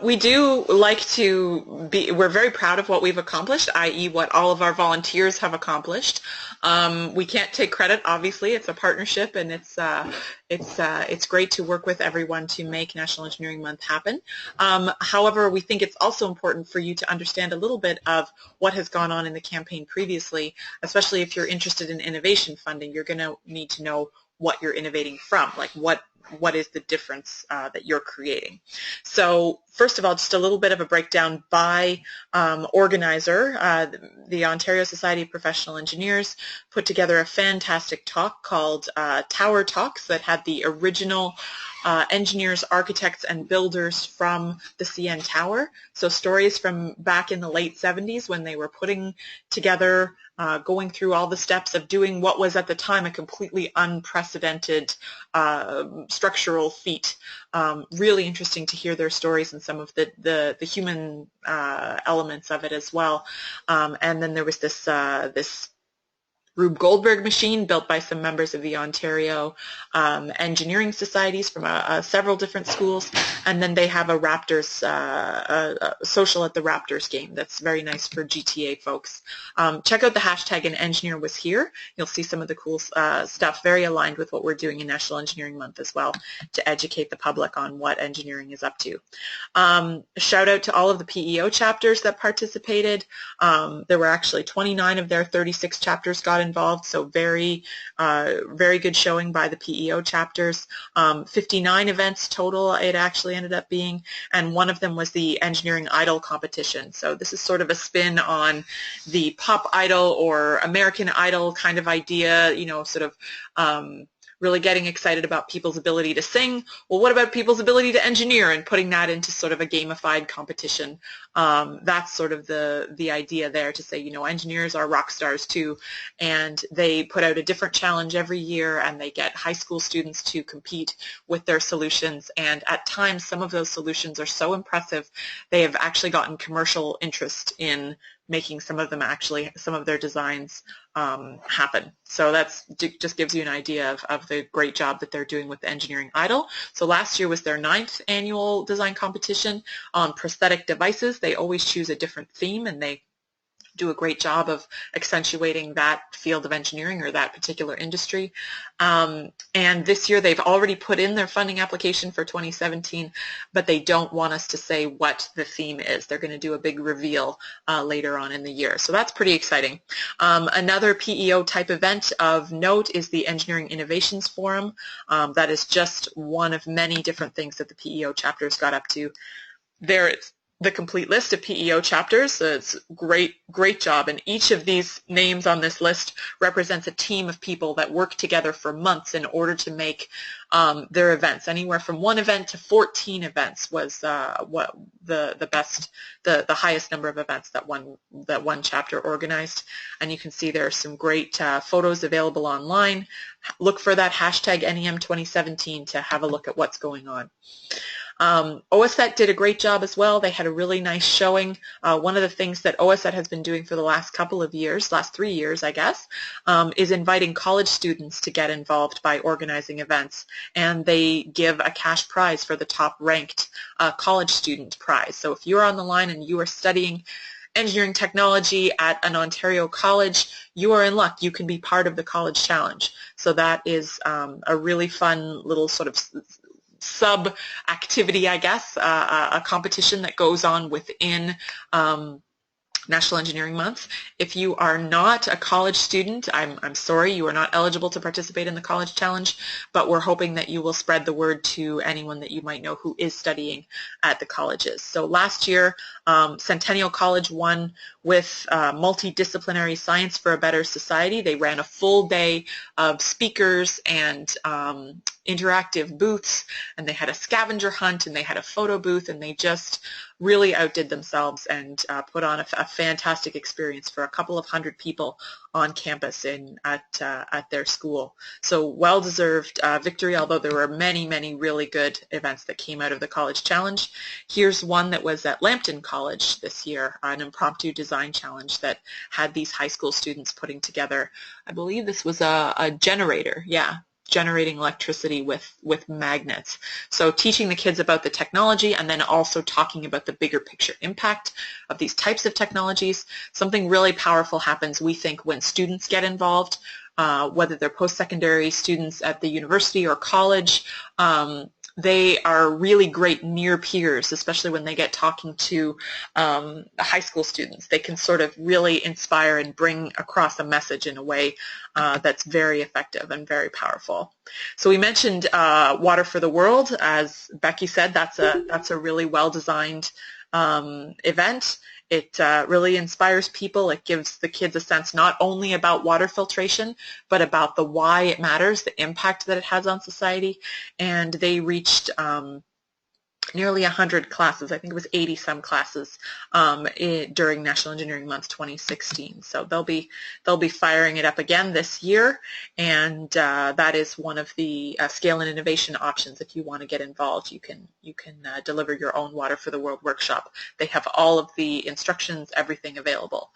We do like to be, we're very proud of what we've accomplished, i.e. what all of our volunteers have accomplished. We can't take credit, obviously. It's a partnership, and it's great to work with everyone to make National Engineering Month happen. However, we think it's also important for you to understand a little bit of what has gone on in the campaign previously, especially if you're interested in innovation funding. You're going to need to know what you're innovating from, like what what is the difference that you're creating. So first of all, just a little bit of a breakdown by organizer. The Ontario Society of Professional Engineers put together a fantastic talk called Tower Talks that had the original engineers, architects, and builders from the CN Tower. So stories from back in the late 70s when they were putting together, going through all the steps of doing what was at the time a completely unprecedented structural feat. Really interesting to hear their stories and some of the human elements of it as well. And then there was this Rube Goldberg machine built by some members of the Ontario engineering societies from several different schools, and then they have a Raptors a social at the Raptors game that's very nice for GTA folks. Check out the hashtag An Engineer Was Here. You'll see some of the cool stuff, very aligned with what we're doing in National Engineering Month as well, to educate the public on what engineering is up to. Shout out to all of the PEO chapters that participated. There were actually 29 of their 36 chapters got involved, so very good showing by the PEO chapters. 59 events total it actually ended up being, and one of them was the Engineering Idol competition. So this is sort of a spin on the Pop Idol or American Idol kind of idea, you know, sort of really getting excited about people's ability to sing. Well, what about people's ability to engineer, and putting that into sort of a gamified competition? That's sort of the idea there, to say, you know, engineers are rock stars too, and they put out a different challenge every year, and they get high school students to compete with their solutions, and at times some of those solutions are so impressive they have actually gotten commercial interest in making some of their designs happen. So that's just gives you an idea of the great job that they're doing with the Engineering Idol. So last year was their 9th annual design competition on prosthetic devices. They always choose a different theme, and they do a great job of accentuating that field of engineering or that particular industry. And this year they've already put in their funding application for 2017, but they don't want us to say what the theme is. They're going to do a big reveal later on in the year. So that's pretty exciting. Another PEO type event of note is the Engineering Innovations Forum. That is just one of many different things that the PEO chapters got up to. There it's the complete list of PEO chapters. So it's great job, and each of these names on this list represents a team of people that work together for months in order to make their events. Anywhere from 1 event to 14 events was what the highest number of events that one chapter organized. And you can see there are some great photos available online. Look for that hashtag NEM 2017 to have a look at what's going on. OSET did a great job as well. They had a really nice showing. One of the things that OSET has been doing for the last couple of years, last 3 years I guess, is inviting college students to get involved by organizing events, and they give a cash prize for the top ranked college student prize. So if you're on the line and you are studying engineering technology at an Ontario college, you are in luck. You can be part of the college challenge. So that is a really fun little sort of sub-activity, I guess, a competition that goes on within National Engineering Month. If you are not a college student, I'm sorry, you are not eligible to participate in the College Challenge, but we're hoping that you will spread the word to anyone that you might know who is studying at the colleges. So last year, Centennial College won with Multidisciplinary Science for a Better Society. They ran a full day of speakers and interactive booths, and they had a scavenger hunt, and they had a photo booth, and they just really outdid themselves and put on a fantastic experience for a couple of hundred people on campus at their school. So well-deserved victory, although there were many really good events that came out of the College Challenge. Here's one that was at Lambton College this year, an impromptu design challenge that had these high school students putting together, I believe this was a generator, generating electricity with magnets. So teaching the kids about the technology, and then also talking about the bigger picture impact of these types of technologies. Something really powerful happens, we think, when students get involved, whether they're post-secondary students at the university or college. they are really great near peers, especially when they get talking to high school students. They can sort of really inspire and bring across a message in a way that's very effective and very powerful. So we mentioned Water for the World. As Becky said, that's a really well-designed event. It really inspires people. It gives the kids a sense not only about water filtration, but about the why it matters, the impact that it has on society. And they reached nearly 100 classes. I think it was 80 some classes during National Engineering Month 2016. So they'll be firing it up again this year, and that is one of the scale and innovation options. If you want to get involved, you can deliver your own Water for the World workshop. They have all of the instructions, everything available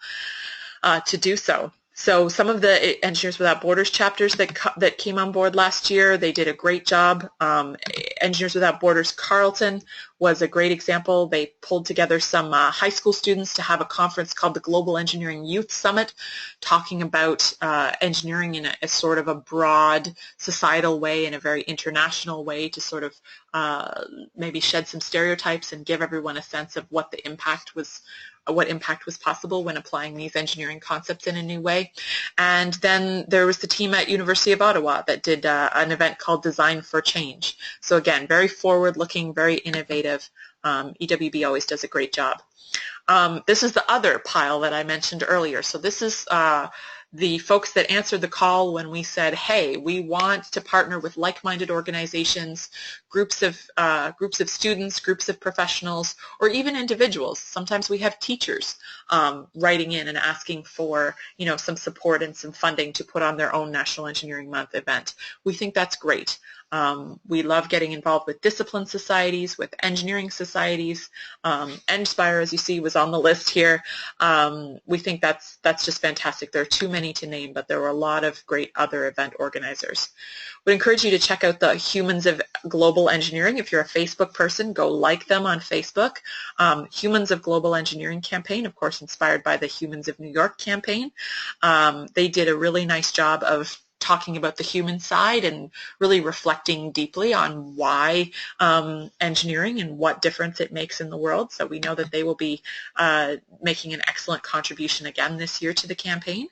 to do so. So some of the Engineers Without Borders chapters that came on board last year, they did a great job. Engineers Without Borders Carleton was a great example. They pulled together some high school students to have a conference called the Global Engineering Youth Summit, talking about engineering in a sort of a broad societal way, in a very international way, to sort of maybe shed some stereotypes and give everyone a sense of what impact was possible when applying these engineering concepts in a new way. And then there was the team at University of Ottawa that did an event called Design for Change. So again, very forward-looking, very innovative. EWB always does a great job. This is the other pile that I mentioned earlier. So this is the folks that answered the call when we said, hey, we want to partner with like-minded organizations, groups of students, groups of professionals, or even individuals. Sometimes we have teachers writing in and asking for, some support and some funding to put on their own National Engineering Month event. We think that's great. We love getting involved with discipline societies, with engineering societies. NSPIRE, as you see, was on the list here. We think that's just fantastic. There are too many to name, but there were a lot of great other event organizers. Would encourage you to check out the Humans of Global Engineering. If you're a Facebook person, go like them on Facebook. Humans of Global Engineering campaign, of course, inspired by the Humans of New York campaign. They did a really nice job of talking about the human side and really reflecting deeply on why engineering and what difference it makes in the world. So we know that they will be making an excellent contribution again this year to the campaign.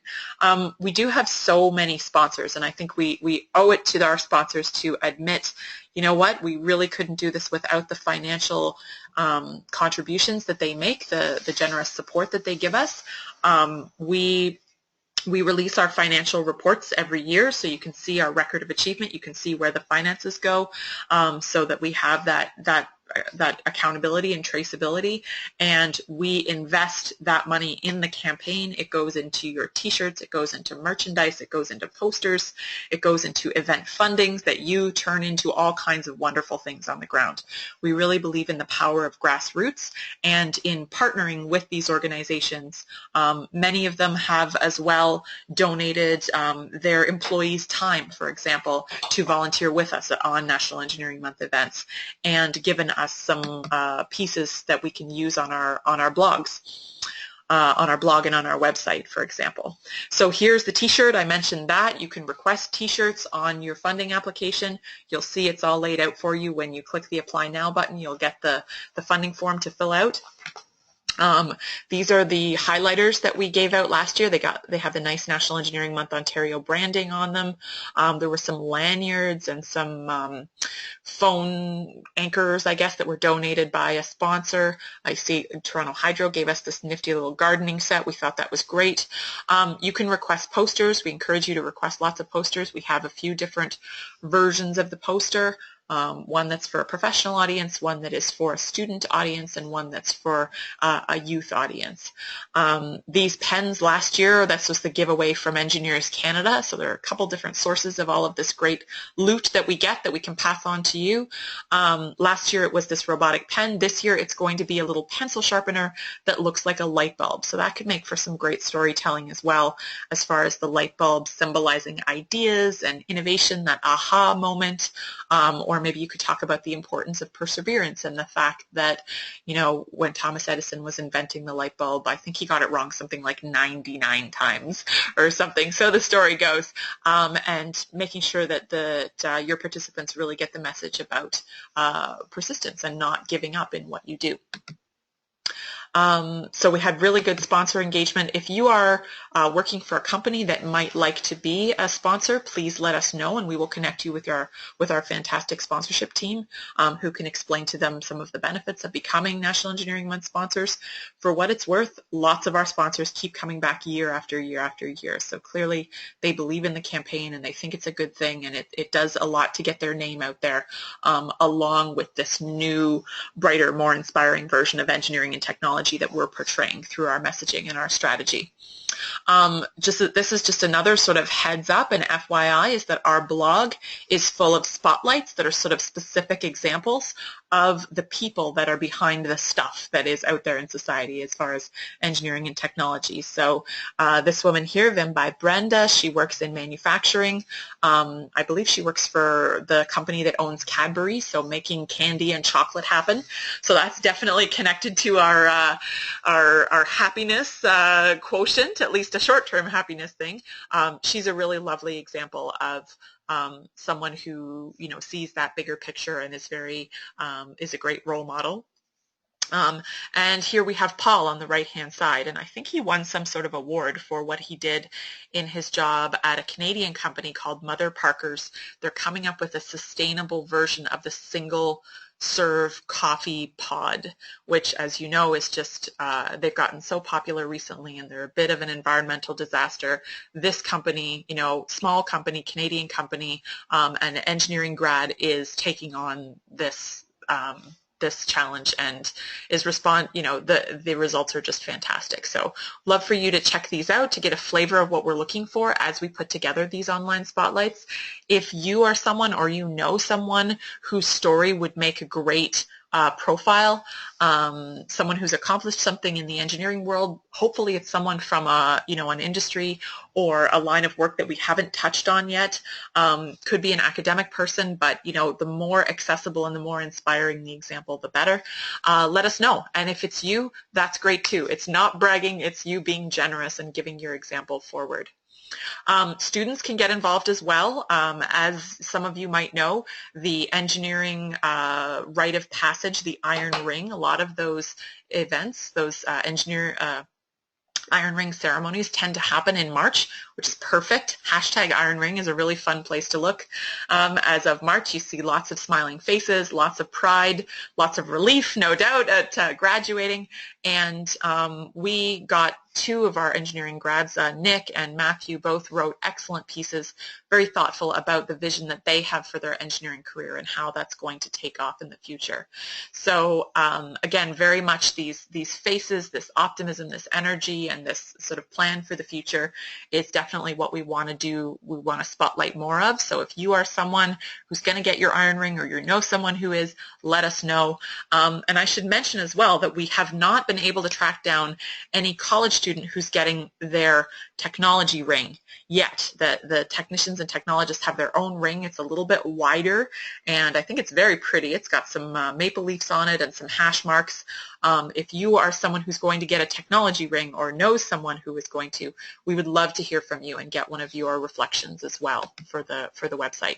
We do have so many sponsors, and I think we owe it to our sponsors to admit, you know what, we really couldn't do this without the financial contributions that they make, the generous support that they give us. We release our financial reports every year, so you can see our record of achievement. You can see where the finances go, so that we have that accountability and traceability, and we invest that money in the campaign. It goes into your t-shirts, it goes into merchandise, it goes into posters, it goes into event fundings that you turn into all kinds of wonderful things on the ground. We really believe in the power of grassroots and in partnering with these organizations. Many of them have as well donated their employees' time, for example, to volunteer with us on National Engineering Month events, and given us some pieces that we can use on our blogs, on our blog and on our website, for example. So here's the t-shirt. I mentioned that. You can request t-shirts on your funding application. You'll see it's all laid out for you. When you click the Apply Now button, you'll get the funding form to fill out. These are the highlighters that we gave out last year. They have the nice National Engineering Month Ontario branding on them. There were some lanyards and some phone anchors, I guess, that were donated by a sponsor. I see Toronto Hydro gave us this nifty little gardening set. We thought that was great. You can request posters. We encourage you to request lots of posters. We have a few different versions of the poster. One that's for a professional audience, one that is for a student audience, and one that's for a youth audience. These pens last year, this was the giveaway from Engineers Canada, so there are a couple different sources of all of this great loot that we get that we can pass on to you. Last year it was this robotic pen. This year it's going to be a little pencil sharpener that looks like a light bulb, so that could make for some great storytelling as well, as far as the light bulb symbolizing ideas and innovation, that aha moment, or maybe you could talk about the importance of perseverance and the fact that, you know, when Thomas Edison was inventing the light bulb, I think he got it wrong something like 99 times or something. So the story goes, and making sure that your participants really get the message about persistence and not giving up in what you do. So we had really good sponsor engagement. If you are working for a company that might like to be a sponsor, please let us know, and we will connect you with our fantastic sponsorship team, who can explain to them some of the benefits of becoming National Engineering Month sponsors. For what it's worth, lots of our sponsors keep coming back year after year after year. So clearly they believe in the campaign and they think it's a good thing, and it does a lot to get their name out there, along with this new, brighter, more inspiring version of engineering and technology that we're portraying through our messaging and our strategy. This is just another sort of heads up and FYI is that our blog is full of spotlights that are sort of specific examples of the people that are behind the stuff that is out there in society as far as engineering and technology. So this woman here, Vim by Brenda, she works in manufacturing. I believe she works for the company that owns Cadbury, so making candy and chocolate happen. So that's definitely connected to our happiness quotient, at least a short-term happiness thing. She's a really lovely example of someone who, you know, sees that bigger picture and is is a great role model. And here we have Paul on the right-hand side, and I think he won some sort of award for what he did in his job at a Canadian company called Mother Parkers. They're coming up with a sustainable version of the single serve coffee pod, which, as you know, is just, they've gotten so popular recently and they're a bit of an environmental disaster. This company, you know, small company, Canadian company, an engineering grad is taking on this this challenge and is the results are just fantastic. So love for you to check these out to get a flavor of what we're looking for as we put together these online spotlights. If you are someone or you know someone whose story would make a great profile, someone who's accomplished something in the engineering world, hopefully it's someone from an industry or a line of work that we haven't touched on yet. Could be an academic person, but the more accessible and the more inspiring the example, the better. Let us know, and if it's you, that's great too. It's not bragging, it's you being generous and giving your example forward. Students can get involved as well. As some of you might know, the engineering rite of passage, the Iron Ring, a lot of those events, those Iron Ring ceremonies tend to happen in March, which is perfect. Hashtag Iron Ring is a really fun place to look. As of March, you see lots of smiling faces, lots of pride, lots of relief, no doubt, at graduating. And we got two of our engineering grads, Nick and Matthew, both wrote excellent pieces, very thoughtful about the vision that they have for their engineering career and how that's going to take off in the future. So again, very much these faces, this optimism, this energy, and this sort of plan for the future is definitely what we want to do. We want to spotlight more of. So if you are someone who's going to get your Iron Ring, or you know someone who is, let us know. And I should mention as well that we have not been able to track down any college student who's getting their technology ring yet. The technicians and technologists have their own ring. It's a little bit wider, and I think it's very pretty. It's got some maple leaves on it and some hash marks. If you are someone who's going to get a technology ring or knows someone who is going to, we would love to hear from you and get one of your reflections as well for the website.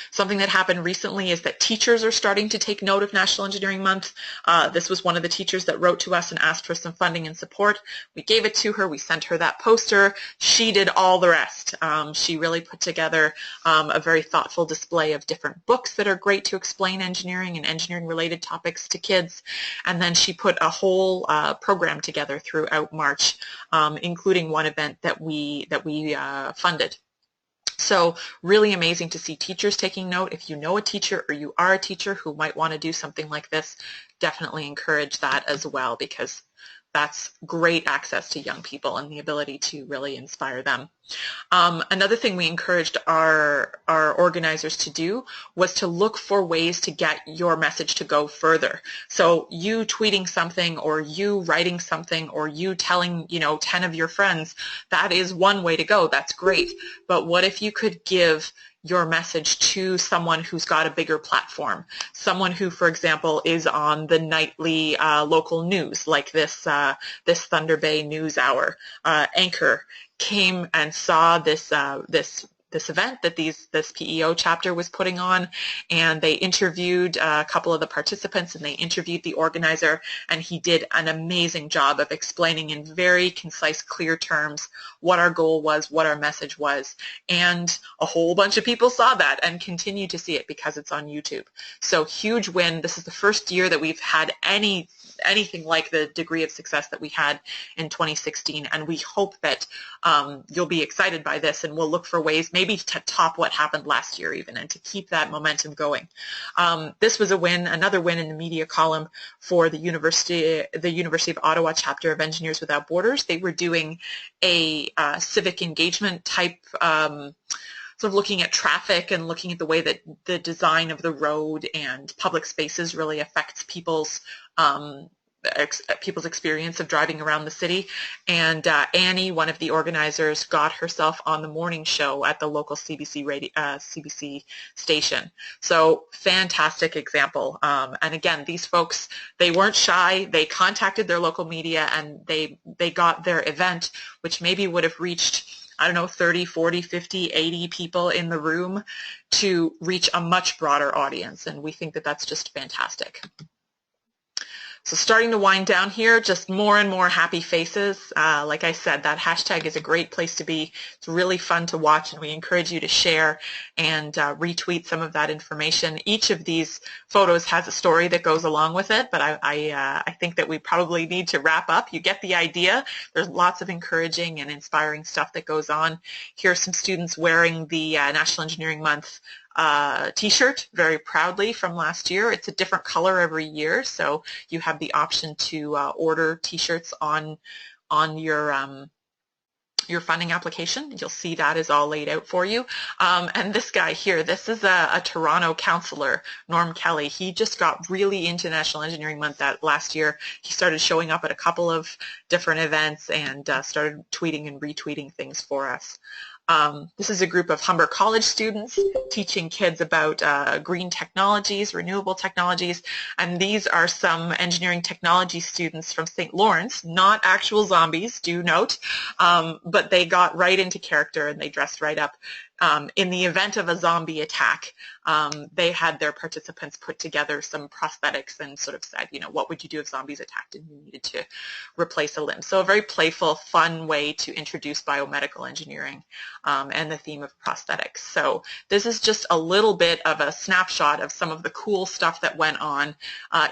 Something that happened recently is that teachers are starting to take note of National Engineering Month. This was one of the teachers that wrote to us and asked for some funding and support. We gave it to her. We sent her that poster. She did all the rest. She really put together a very thoughtful display of different books that are great to explain engineering and engineering-related topics to kids. And then she put a whole program together throughout March, including one event that we funded. So really amazing to see teachers taking note. If you know a teacher or you are a teacher who might want to do something like this, definitely encourage that as well, because that's great access to young people and the ability to really inspire them. Another thing we encouraged our organizers to do was to look for ways to get your message to go further. So you tweeting something, or you writing something, or you telling 10 of your friends, that is one way to go. That's great. But what if you could give your message to someone who's got a bigger platform, someone who, for example, is on the nightly local news, like this Thunder Bay News Hour anchor came and saw this event that this PEO chapter was putting on, and they interviewed a couple of the participants, and they interviewed the organizer, and he did an amazing job of explaining in very concise, clear terms what our goal was, what our message was, and a whole bunch of people saw that and continue to see it because it's on YouTube. So huge win. This is the first year that we've had anything like the degree of success that we had in 2016, and we hope that you'll be excited by this, and we'll look for ways maybe to top what happened last year even, and to keep that momentum going. This was a win, another win in the media column for the University of Ottawa chapter of Engineers Without Borders. They were doing a civic engagement type sort of looking at traffic and looking at the way that the design of the road and public spaces really affects people's experience of driving around the city. And Annie, one of the organizers, got herself on the morning show at the local CBC station. So fantastic example. And again, these folks, they weren't shy. They contacted their local media, and they got their event, which maybe would have reached, I don't know, 30, 40, 50, 80 people in the room, to reach a much broader audience. And we think that that's just fantastic. So starting to wind down here, just more and more happy faces. Like I said, that hashtag is a great place to be. It's really fun to watch, and we encourage you to share and retweet some of that information. Each of these photos has a story that goes along with it, but I think that we probably need to wrap up. You get the idea. There's lots of encouraging and inspiring stuff that goes on. Here are some students wearing the National Engineering Month t-shirt very proudly from last year. It's a different color every year, so you have the option to order t-shirts on your funding application. You'll see that is all laid out for you. And this guy here, this is a Toronto councillor, Norm Kelly. He just got really into National Engineering Month that last year. He started showing up at a couple of different events and started tweeting and retweeting things for us. This is a group of Humber College students teaching kids about green technologies, renewable technologies, and these are some engineering technology students from St. Lawrence, not actual zombies, do note, but they got right into character and they dressed right up. In the event of a zombie attack, they had their participants put together some prosthetics and sort of said, you know, what would you do if zombies attacked and you needed to replace a limb? So a very playful, fun way to introduce biomedical engineering and the theme of prosthetics. So this is just a little bit of a snapshot of some of the cool stuff that went on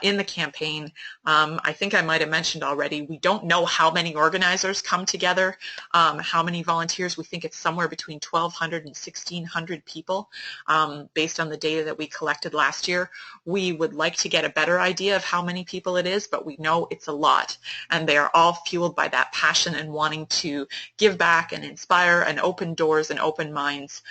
in the campaign. I think I might have mentioned already, we don't know how many organizers come together, how many volunteers. We think it's somewhere between 1,200 and 1,600 people based on the data that we collected last year. We would like to get a better idea of how many people it is, but we know it's a lot, and they are all fueled by that passion and wanting to give back and inspire and open doors and open minds.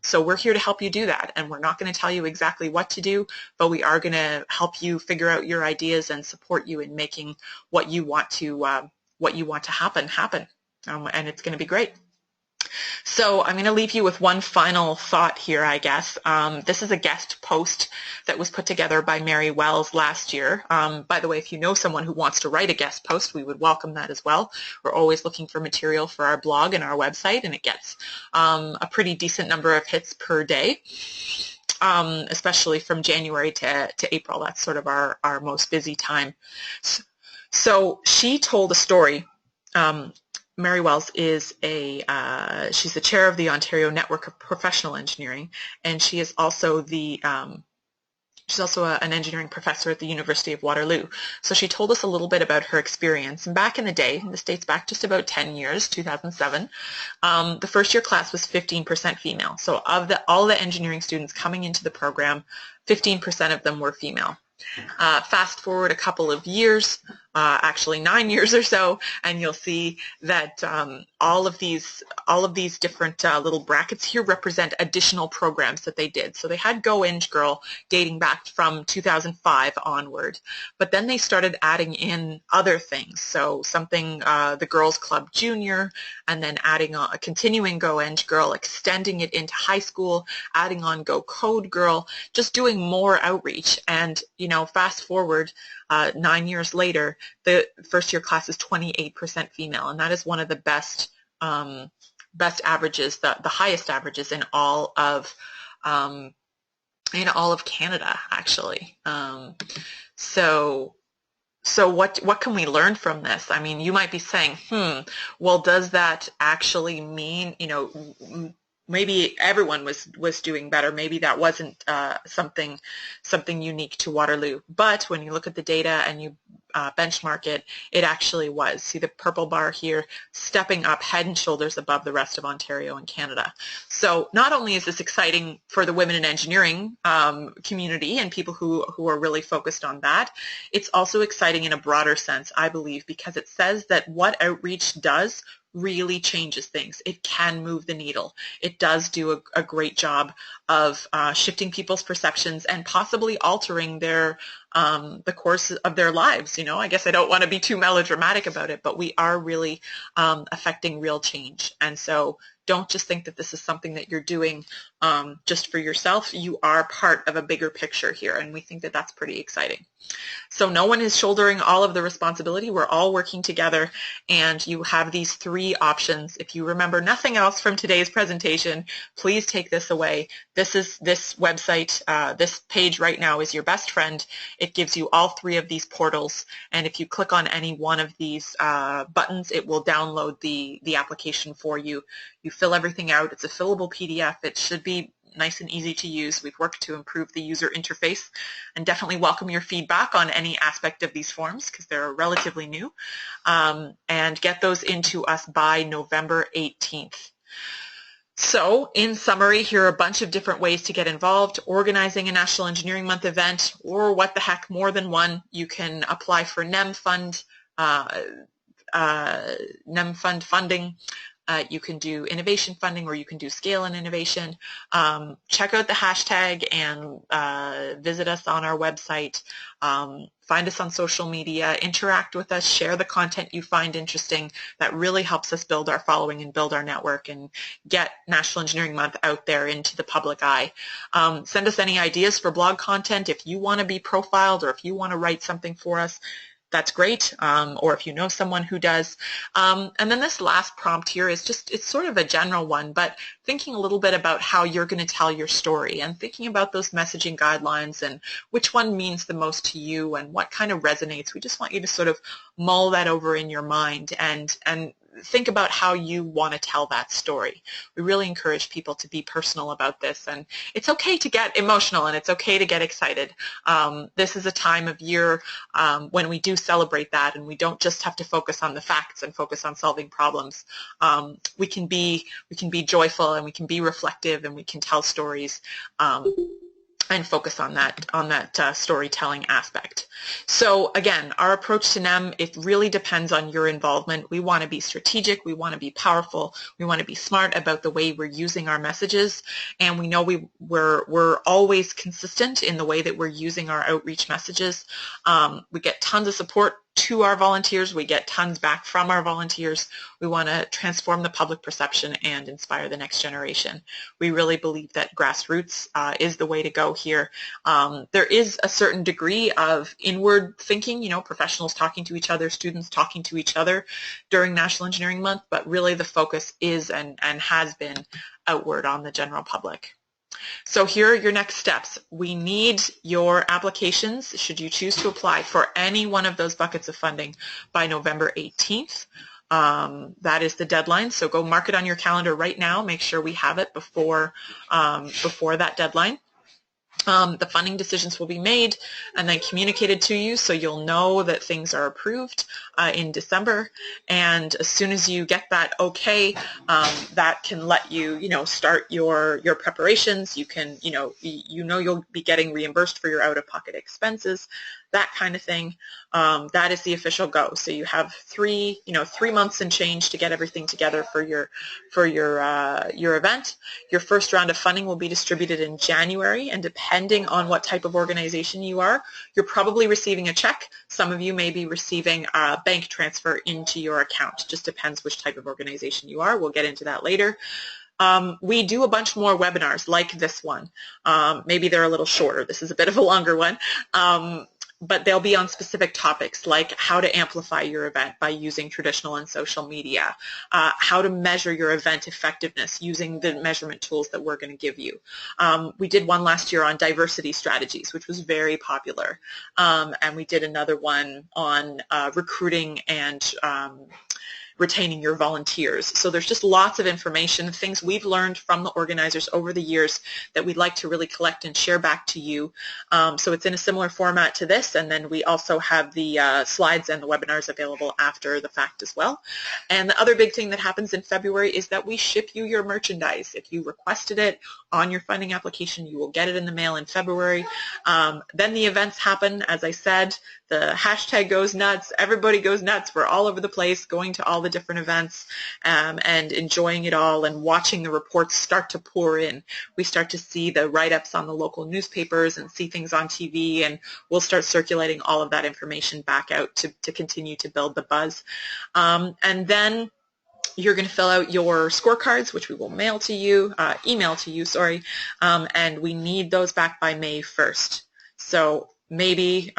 So we're here to help you do that, and we're not going to tell you exactly what to do, but we are going to help you figure out your ideas and support you in making what you want to happen, and it's going to be great. So I'm going to leave you with one final thought here, I guess. This is a guest post that was put together by Mary Wells last year. By the way, if you know someone who wants to write a guest post, we would welcome that as well. We're always looking for material for our blog and our website, and it gets a pretty decent number of hits per day, especially from January to April. That's sort of our most busy time. So she told a story. Mary Wells is she's the chair of the Ontario Network of Professional Engineering, and she is also an engineering professor at the University of Waterloo. So she told us a little bit about her experience. And back in the day, this dates back just about 10 years, 2007, the first year class was 15% female. So of all the engineering students coming into the program, 15% of them were female. Fast forward a couple of years, actually 9 years or so, and you'll see that all of these different little brackets here represent additional programs that they did. So they had Go Eng Girl dating back from 2005 onward, but then they started adding in other things. So something, the Girls Club Junior, and then adding on a continuing Go Eng Girl, extending it into high school, adding on Go Code Girl, just doing more outreach. And, fast forward 9 years later, the first year class is 28% female, and that is one of the best averages, the highest averages in all of Canada, actually. So what can we learn from this? I mean, you might be saying, well, does that actually mean, maybe everyone was doing better. Maybe that wasn't something unique to Waterloo. But when you look at the data and you benchmark it, it actually was. See the purple bar here, stepping up head and shoulders above the rest of Ontario and Canada. So not only is this exciting for the women in engineering community and people who are really focused on that, it's also exciting in a broader sense, I believe, because it says that what outreach does really changes things. It can move the needle. It does do a great job of shifting people's perceptions and possibly altering the course of their lives. I guess I don't want to be too melodramatic about it, but we are really affecting real change. And so don't just think that this is something that you're doing just for yourself. You are part of a bigger picture here, and we think that that's pretty exciting. So no one is shouldering all of the responsibility. We're all working together, and you have these three options. If you remember nothing else from today's presentation, please take this away. This website, this page right now is your best friend. It gives you all three of these portals, and if you click on any one of these buttons, it will download the application for you. You fill everything out. It's a fillable PDF. It should be nice and easy to use. We've worked to improve the user interface, and definitely welcome your feedback on any aspect of these forms because they're relatively new, and get those into us by November 18th. So in summary, here are a bunch of different ways to get involved. Organizing a National Engineering Month event, or what the heck, more than one. You can apply for NEM fund, NEM fund funding. You can do innovation funding, or you can do scale and innovation. Check out the hashtag and visit us on our website. Find us on social media, interact with us, share the content you find interesting. That really helps us build our following and build our network and get National Engineering Month out there into the public eye. Send us any ideas for blog content. If you want to be profiled, or if you want to write something for us, that's great, or if you know someone who does. And then this last prompt here is it's sort of a general one, but thinking a little bit about how you're going to tell your story and thinking about those messaging guidelines and which one means the most to you and what kind of resonates. We just want you to sort of mull that over in your mind and think about how you want to tell that story. We really encourage people to be personal about this, and it's okay to get emotional and it's okay to get excited. This is a time of year when we do celebrate that, and we don't just have to focus on the facts and focus on solving problems. We can be joyful, and we can be reflective, and we can tell stories and focus on that storytelling aspect. So again, our approach to NEM, it really depends on your involvement. We want to be strategic, we want to be powerful, we want to be smart about the way we're using our messages, and we know we're always consistent in the way that we're using our outreach messages. We get tons of support to our volunteers. We get tons back from our volunteers. We want to transform the public perception and inspire the next generation. We really believe that grassroots is the way to go here. There is a certain degree of inward thinking, professionals talking to each other, students talking to each other during National Engineering Month, but really the focus is and has been outward on the general public. So here are your next steps. We need your applications, should you choose to apply for any one of those buckets of funding, by November 18th. That is the deadline, so go mark it on your calendar right now. Make sure we have it before that deadline. The funding decisions will be made and then communicated to you, so you'll know that things are approved in December. And as soon as you get that okay, that can let you, start your preparations. You can, you'll be getting reimbursed for your out-of-pocket expenses. that kind of thing, that is the official go. So you have 3 months and change to get everything together for your event. Your first round of funding will be distributed in January, and depending on what type of organization you are, you're probably receiving a check. Some of you may be receiving a bank transfer into your account. Just depends which type of organization you are. We'll get into that later. We do a bunch more webinars like this one. Maybe they're a little shorter. This is a bit of a longer one. But they'll be on specific topics like how to amplify your event by using traditional and social media, how to measure your event effectiveness using the measurement tools that we're going to give you. We did one last year on diversity strategies, which was very popular, and we did another one on recruiting and retaining your volunteers. So there's just lots of information, things we've learned from the organizers over the years that we'd like to really collect and share back to you. So it's in a similar format to this, and then we also have the slides and the webinars available after the fact as well. And the other big thing that happens in February is that we ship you your merchandise. If you requested it on your funding application, you will get it in the mail in February. Then the events happen, as I said. The hashtag goes nuts. Everybody goes nuts. We're all over the place going to all the different events and enjoying it all and watching the reports start to pour in. We start to see the write-ups on the local newspapers and see things on TV, and we'll start circulating all of that information back out to continue to build the buzz. And then you're going to fill out your scorecards, which we will email to you, and we need those back by May 1st. So maybe,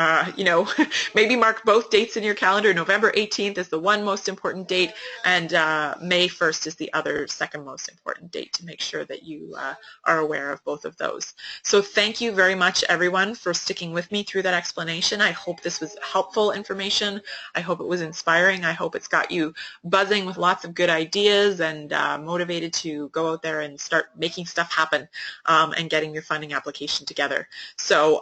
maybe mark both dates in your calendar. November 18th is the one most important date, and May 1st is the other second most important date, to make sure that you are aware of both of those. So thank you very much, everyone, for sticking with me through that explanation. I hope this was helpful information. I hope it was inspiring. I hope it's got you buzzing with lots of good ideas and motivated to go out there and start making stuff happen and getting your funding application together. So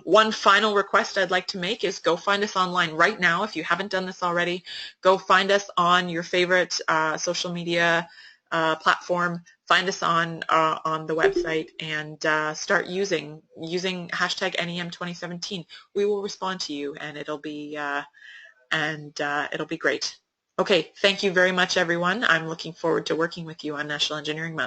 one final request I'd like to make is go find us online right now. If you haven't done this already, go find us on your favorite social media platform. Find us on the website and start using hashtag NEM 2017. We will respond to you, and it'll be great. Okay, thank you very much, everyone. I'm looking forward to working with you on National Engineering Month.